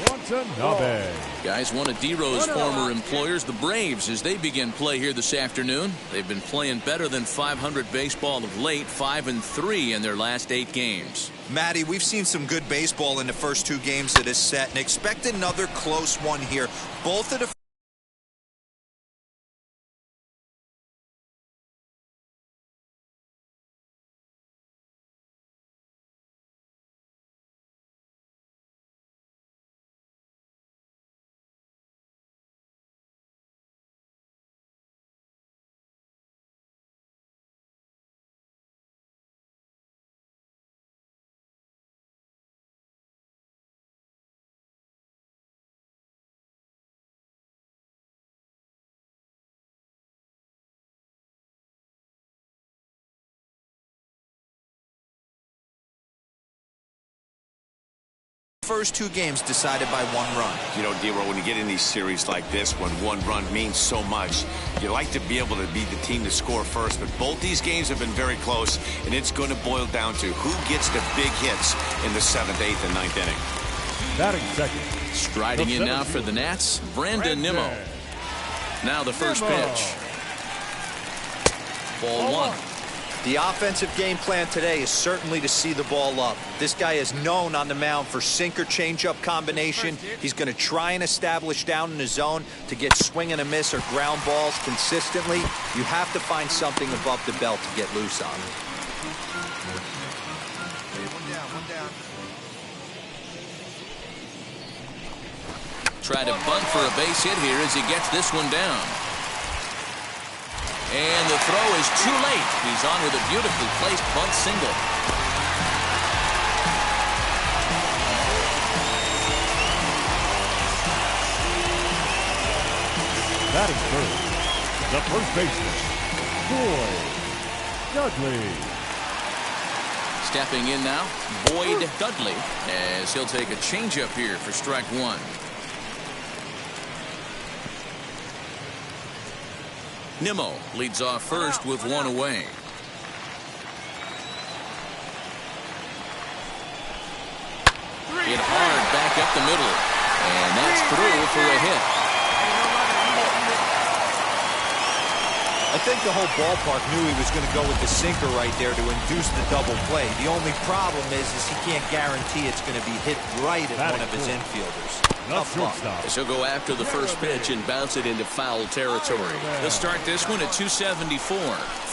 Watanabe. Guys, one of D-Row's former employers, the Braves, as they begin play here this afternoon. They've been playing better than .500 baseball of late, 5-3 in their last 8 games. Matty, we've seen some good baseball in the first 2 games of this set, and expect another close one here. Both of the First 2 games decided by 1 run. You know, D-Roll, when you get in these series like this, when 1 run means so much, you like to be able to be the team to score first. But both these games have been very close, and it's going to boil down to who gets the big hits in the 7th, 8th, and 9th inning. Batting second. Striding in now for the Nats, Brandon Nimmo. Now the first pitch. Ball 1. The offensive game plan today is certainly to see the ball up. This guy is known on the mound for sinker changeup combination. He's going to try and establish down in the zone to get swing and a miss or ground balls consistently. You have to find something above the belt to get loose on. One down. Try to bunt for a base hit here as he gets this one down. And the throw is too late. He's on with a beautifully placed bunt single. Batting first, the first baseman, Boyd Dudley. Stepping in now, Boyd Dudley, as he'll take a changeup here for strike 1. Nimmo leads off first with 1 away. Hit hard back up the middle, and that's through for a hit. I think the whole ballpark knew he was going to go with the sinker right there to induce the double play. The only problem is he can't guarantee it's going to be hit right at one of his infielders. So he'll go after the first pitch and bounce it into foul territory. They'll start this one at 274.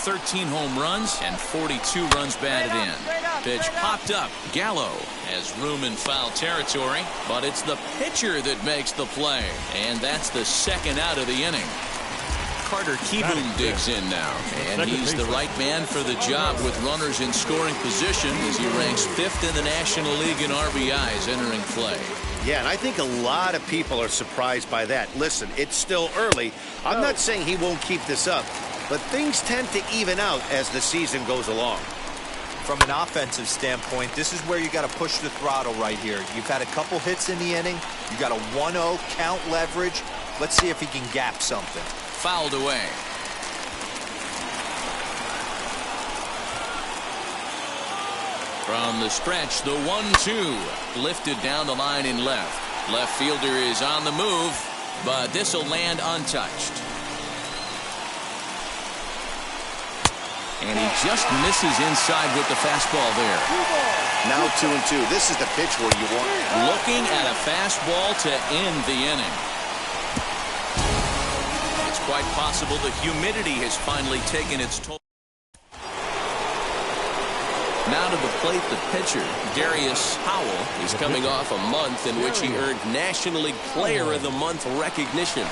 13 home runs and 42 runs batted in. Pitch popped up. Gallo has room in foul territory, but it's the pitcher that makes the play. And that's the second out of the inning. Carter Kieboom digs in now, and he's the right man for the job with runners in scoring position as he ranks 5th in the National League in RBIs entering play. Yeah, and I think a lot of people are surprised by that. Listen, it's still early. I'm not saying he won't keep this up, but things tend to even out as the season goes along. From an offensive standpoint, this is where you got to push the throttle right here. You've had a couple hits in the inning. You got a 1-0 count leverage. Let's see if he can gap something. Fouled away. From the stretch, the 1-2 lifted down the line in left. Left fielder is on the move, but this will land untouched. And he just misses inside with the fastball there. Now 2-2. This is the pitch where you want. Looking at a fastball to end the inning. It's quite possible the humidity has finally taken its toll. Now to the plate, the pitcher, Darius Howell, is coming off a month in which he earned National League Player of the Month recognition.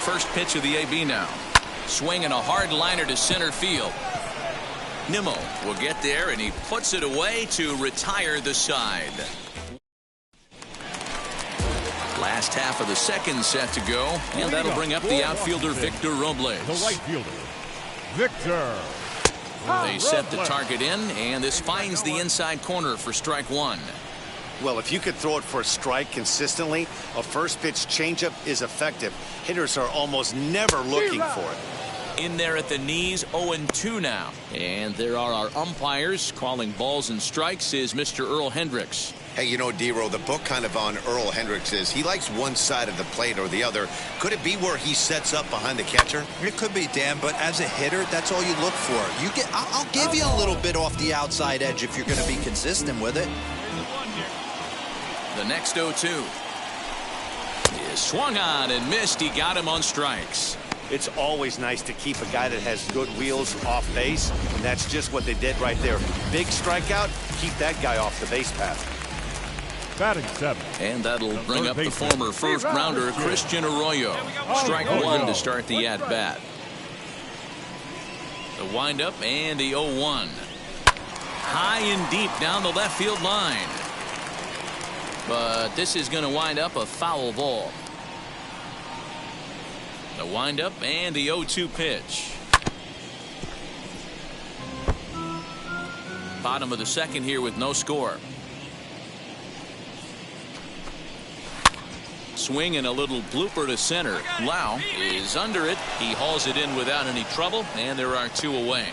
First pitch of the AB now. Swinging a hard liner to center field. Nimmo will get there, and he puts it away to retire the side. Last half of the second set to go, and that'll bring up the outfielder Victor Robles. The right fielder, Victor. They set the target in, and this finds the inside corner for strike 1. Well, if you could throw it for a strike consistently, a first pitch changeup is effective. Hitters are almost never looking for it. In there at the knees, 0-2 now. And there are our umpires. Calling balls and strikes is Mr. Earl Hendricks. Hey, you know, D-Roll, the book kind of on Earl Hendricks is he likes one side of the plate or the other. Could it be where he sets up behind the catcher? It could be, Dan, but as a hitter, that's all you look for. I'll give you a little bit off the outside edge if you're going to be consistent with it. The next 0-2 is swung on and missed. He got him on strikes. It's always nice to keep a guy that has good wheels off base, and that's just what they did right there. Big strikeout, keep that guy off the base path. Batting 7. And that'll bring up the former first-rounder Christian Arroyo. Strike 1 to start the at-bat. The windup and the 0-1. High and deep down the left field line. But this is going to wind up a foul ball. The windup and the 0-2 pitch. Bottom of the second here with no score. Swing and a little blooper to center. Lau is under it. He hauls it in without any trouble, and there are 2 away.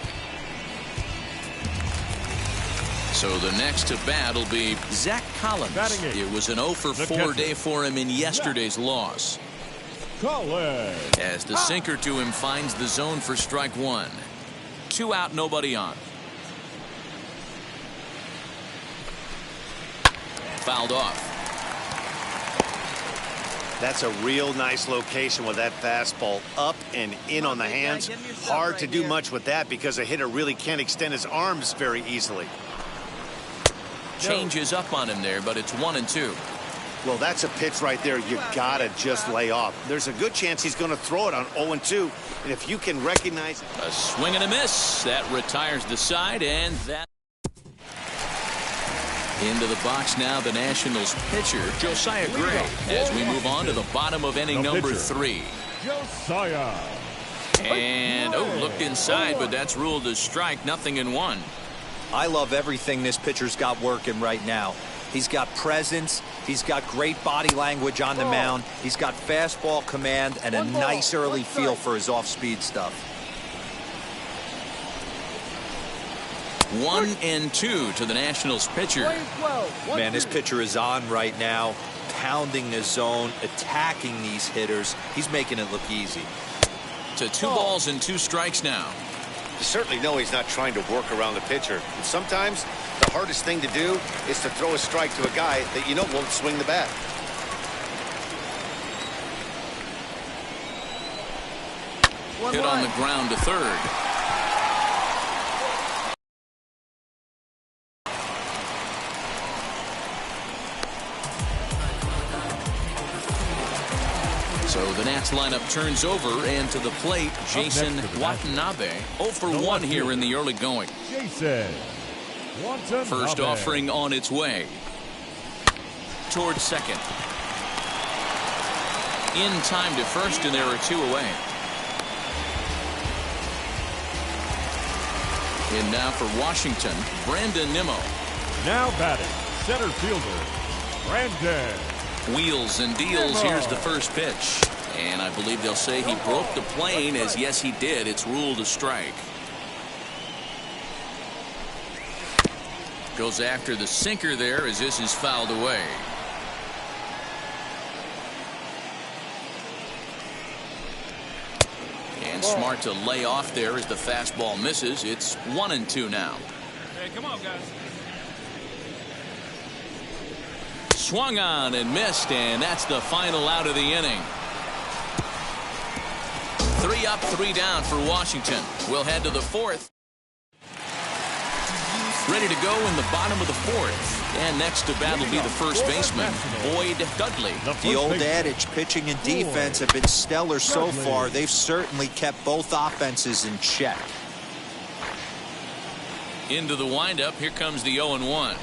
So the next to bat will be Zach Collins. It was an 0 for 4 day for him in yesterday's loss. As the sinker to him finds the zone for strike 1. 2 out, nobody on. Fouled off. That's a real nice location with that fastball up and in on the hands. Hard to do much with that because a hitter really can't extend his arms very easily. Changes up on him there, but it's 1-2. Well, that's a pitch right there you gotta just lay off. There's a good chance he's going to throw it on 0-2, and if you can recognize a swing and a miss, that retires the side, and that into the box now the Nationals pitcher Josiah Gray as we move on to the bottom of inning number 3. Josiah. And looked inside, but that's ruled as strike. 0-1. I love everything this pitcher's got working right now. He's got presence. He's got great body language on the mound. He's got fastball command and a nice early feel for his off-speed stuff. 1-2 to the Nationals pitcher. Man, this pitcher is on right now, pounding the zone, attacking these hitters. He's making it look easy. To 2 balls and 2 strikes now. You certainly know he's not trying to work around the pitcher. And sometimes the hardest thing to do is to throw a strike to a guy that you know won't swing the bat. Hit on the ground to third. So the Nats lineup turns over, and to the plate, Jason Watanabe. 0 for 1 here in the early going. First offering on its way. Towards second. In time to first, and there are 2 away. And now for Washington, Brandon Nimmo. Now batting, center fielder, Brandon. Wheels and deals. Here's the first pitch. And I believe they'll say he broke the plane, as yes he did. It's ruled a strike. Goes after the sinker there as this is fouled away. And smart to lay off there as the fastball misses. It's 1-2 now. Hey, come on, guys. Swung on and missed, and that's the final out of the inning. 3 up, 3 down for Washington. We'll head to the 4th. Ready to go in the bottom of the 4th. And next to bat will be the first baseman, Boyd Dudley. The old adage, pitching and defense have been stellar so far. They've certainly kept both offenses in check. Into the windup. Here comes the 0-1.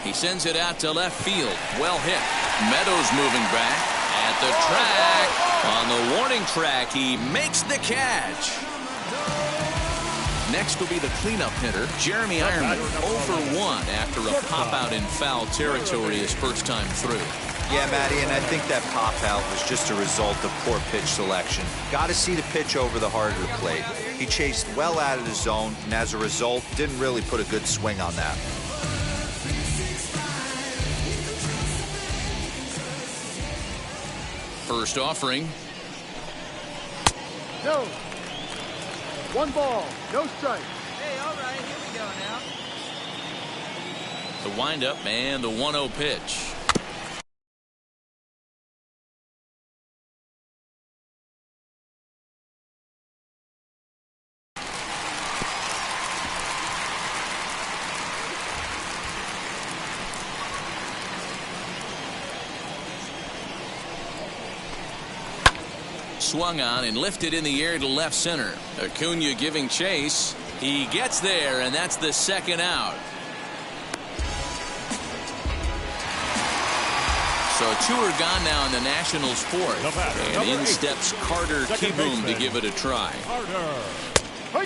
He sends it out to left field. Well hit. Meadows moving back at the track. On the warning track, he makes the catch. Next will be the cleanup hitter, Jeremy Ironman. 0 for 1 after a pop out in foul territory his first time through. Yeah, Matty, and I think that pop out was just a result of poor pitch selection. Got to see the pitch over the heart of the plate. He chased well out of the zone, and as a result, didn't really put a good swing on that. First offering. No. 1 ball, no strike. Hey, all right, here we go now. The windup and the 1-0 pitch. Swung on and lifted in the air to left center. Acuna giving chase. He gets there, and that's the second out. So 2 are gone now in the Nationals' 4th. And in steps Carter Kieboom to give it a try.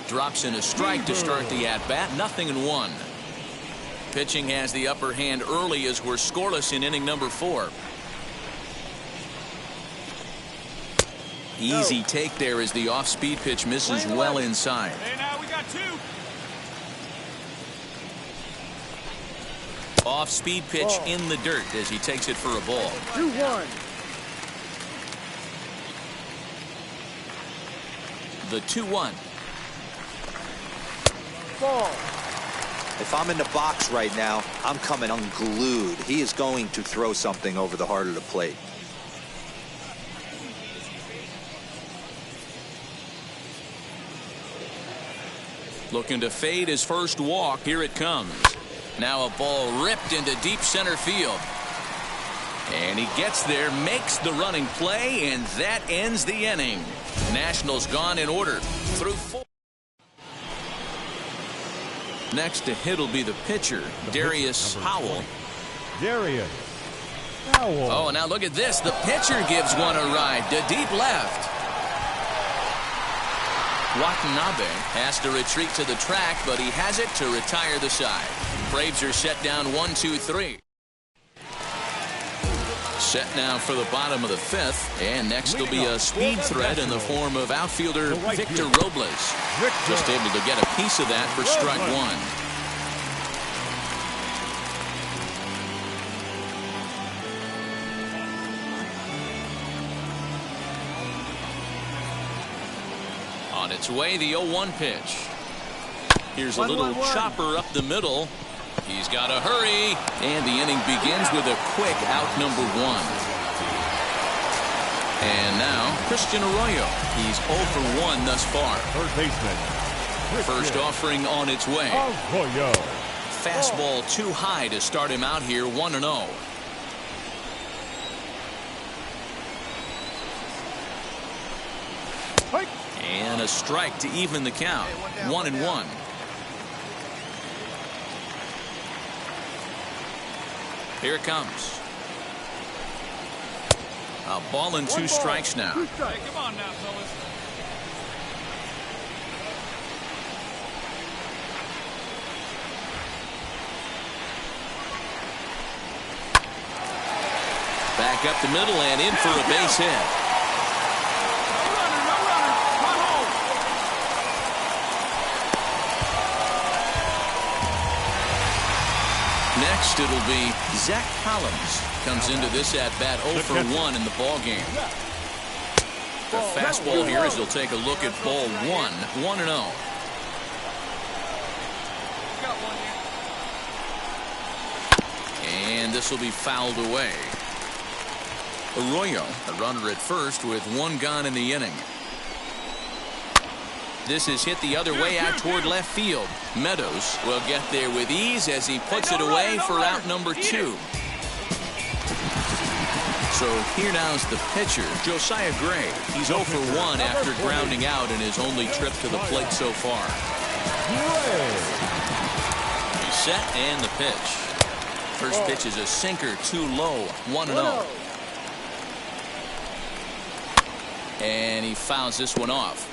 Drops in a strike to start the at-bat. 0-1. Pitching has the upper hand early as we're scoreless in inning number 4. Easy take there as the off-speed pitch misses well inside. Hey, now we got 2. Off-speed pitch in the dirt as he takes it for a ball. 2-1. The 2-1. Ball. If I'm in the box right now, I'm coming unglued. He is going to throw something over the heart of the plate. Looking to fade his first walk. Here it comes. Now a ball ripped into deep center field. And he gets there, makes the running play, and that ends the inning. Nationals gone in order through 4. Next to hit will be the pitcher, Darius Howell. Darius Howell. Oh, now look at this. The pitcher gives one a ride to deep left. Watanabe has to retreat to the track, but he has it to retire the side. Braves are set down 1-2-3. Set now for the bottom of the 5th, and next will be a speed threat in the form of outfielder Victor Robles. Just able to get a piece of that for strike 1. On its way, the 0-1 pitch. Here's a little chopper up the middle. He's got to hurry, and the inning begins with a quick out number 1. And now Christian Arroyo. He's 0 for 1 thus far. Third baseman. First offering on its way. Arroyo. Fastball too high to start him out here. 1-0. And a strike to even the count. 1-1. Here it comes. A ball and 2 strikes now. Hey, come on now, fellas. Back up the middle and in for a base hit. Next, it'll be Zach Collins. Comes into this at-bat 0 for 1 in the ball game. The fastball here as he'll take a look at ball 1. 1-0. And this will be fouled away. Arroyo, a runner at first with 1 gone in the inning. This is hit the other way out toward left field. Meadows will get there with ease as he puts it away for out number 2. So here now's the pitcher, Josiah Gray. He's 0 for 1 after grounding out in his only trip to the plate so far. He's set and the pitch. First pitch is a sinker too low. 1-0. And he fouls this one off.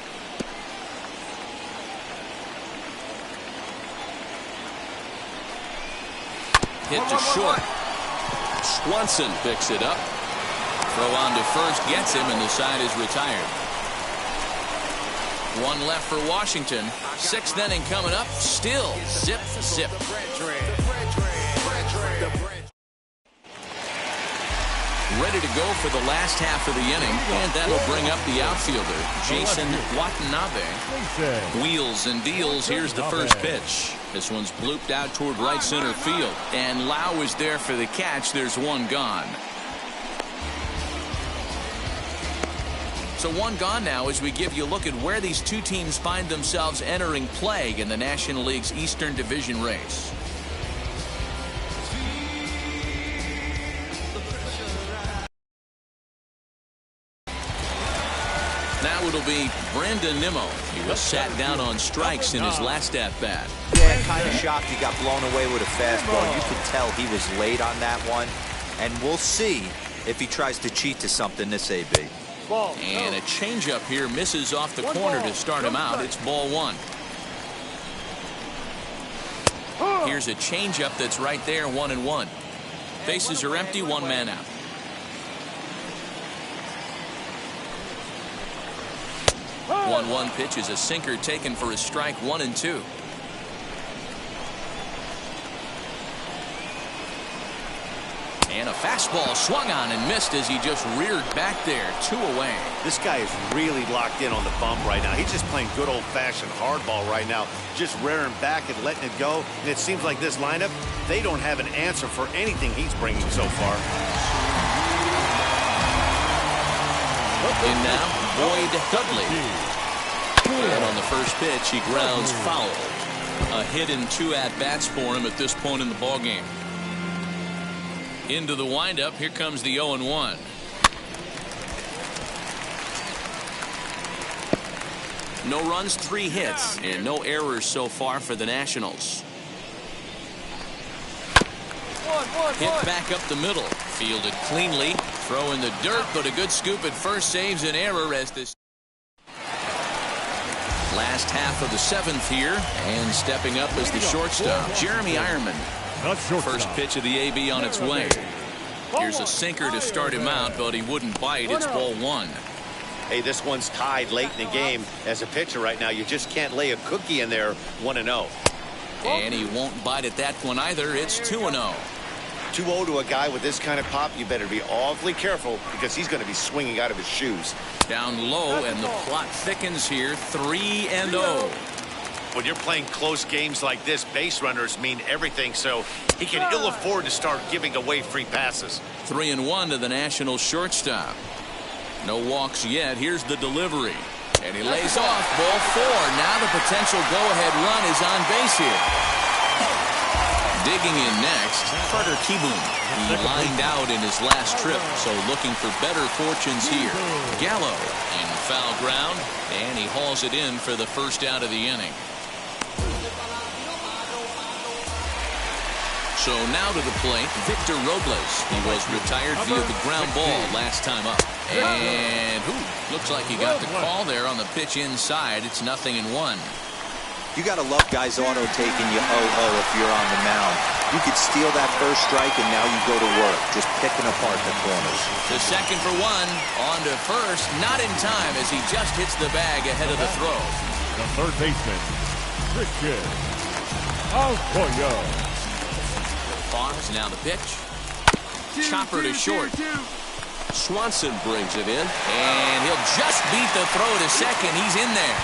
Hit to short. Swanson picks it up. Throw on to first gets him, and the side is retired. 1 left for Washington. 6th inning coming up. Still zip, zip. Ready to go for the last half of the inning, and that'll bring up the outfielder, Jason Watanabe. Wheels and deals. Here's the first pitch. This one's blooped out toward right center field, and Lau is there for the catch. There's 1 gone. So 1 gone now as we give you a look at where these 2 teams find themselves entering play in the National League's Eastern Division race. Now it'll be Brandon Nimmo. He was sat down on strikes in his last at-bat. Yeah, kind of shocked he got blown away with a fastball. You could tell he was late on that one. And we'll see if he tries to cheat to something this AB. And a changeup here misses off the corner to start him out. It's ball one. Here's a changeup that's right there, 1-1. Bases are empty, one man out. One pitch is a sinker taken for a strike, 1-2. And a fastball swung on and missed as he just reared back there, 2 away. This guy is really locked in on the bump right now. He's just playing good old-fashioned hardball right now, just rearing back and letting it go. And it seems like this lineup, they don't have an answer for anything he's bringing so far. And now, Boyd Dudley. And on the first pitch, he grounds foul. A hit and 2 at-bats for him at this point in the ballgame. Into the windup, here comes the 0-1. No runs, 3 hits, and no errors so far for the Nationals. Hit back up the middle, fielded cleanly, throw in the dirt, but a good scoop at first saves an error as this last half of the 7th here, and stepping up as the shortstop, Jeremy Ironman. First pitch of the AB on its way. Here's a sinker to start him out, but he wouldn't bite. It's ball one. Hey, this one's tied late in the game. As a pitcher right now, you just can't lay a cookie in there, 1-0. And he won't bite at that one either. It's 2-0. 2-0 to a guy with this kind of pop, you better be awfully careful because he's going to be swinging out of his shoes. Down low, and the plot thickens here, 3-0. When you're playing close games like this, base runners mean everything, so he can ill afford to start giving away free passes. 3-1 to the National shortstop. No walks yet. Here's the delivery. And he lays off, ball 4. Now the potential go-ahead run is on base here. Digging in next, Carter Kieboom. He lined out in his last trip, so looking for better fortunes here. Gallo in foul ground, and he hauls it in for the first out of the inning. So now to the plate, Victor Robles. He was retired via the ground ball last time up. And looks like he got the call there on the pitch inside. It's 0-1. You got to love guys auto-taking you 0-0 if you're on the mound. You could steal that first strike, and now you go to work, just picking apart the corners. The second for 1, on to first, not in time as he just hits the bag ahead of the throw. The third baseman, Christian Alcoyo. Fox, now the pitch. Chopper to short. Swanson brings it in. And he'll just beat the throw to second. He's in there.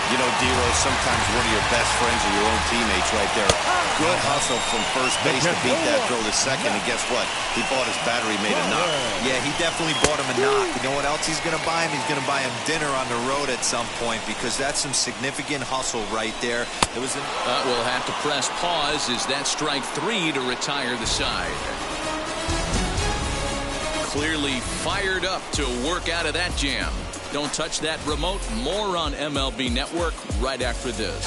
You know, Dero, sometimes one of your best friends are your own teammates right there. Good hustle from first base to beat that throw to second. And guess what? He bought his battery made a knock. Yeah, he definitely bought him a knock. You know what else he's going to buy him? He's going to buy him dinner on the road at some point because that's some significant hustle right there. It was we'll have to press pause as that strike 3 to retire the side. Clearly fired up to work out of that jam. Don't touch that remote. More on MLB Network right after this.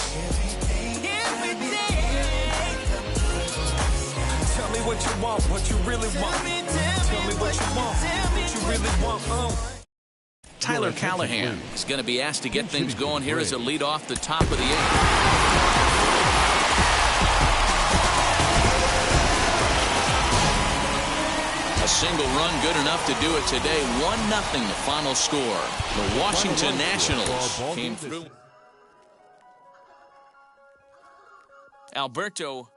Tell me what you want, what you really want. Tell me what you want, what you really want. Tyler Callahan is going to be asked to get things going here as a lead off the top of the 8th. A single run good enough to do it today. 1-0 the final score. The Washington Nationals came through. Alberto.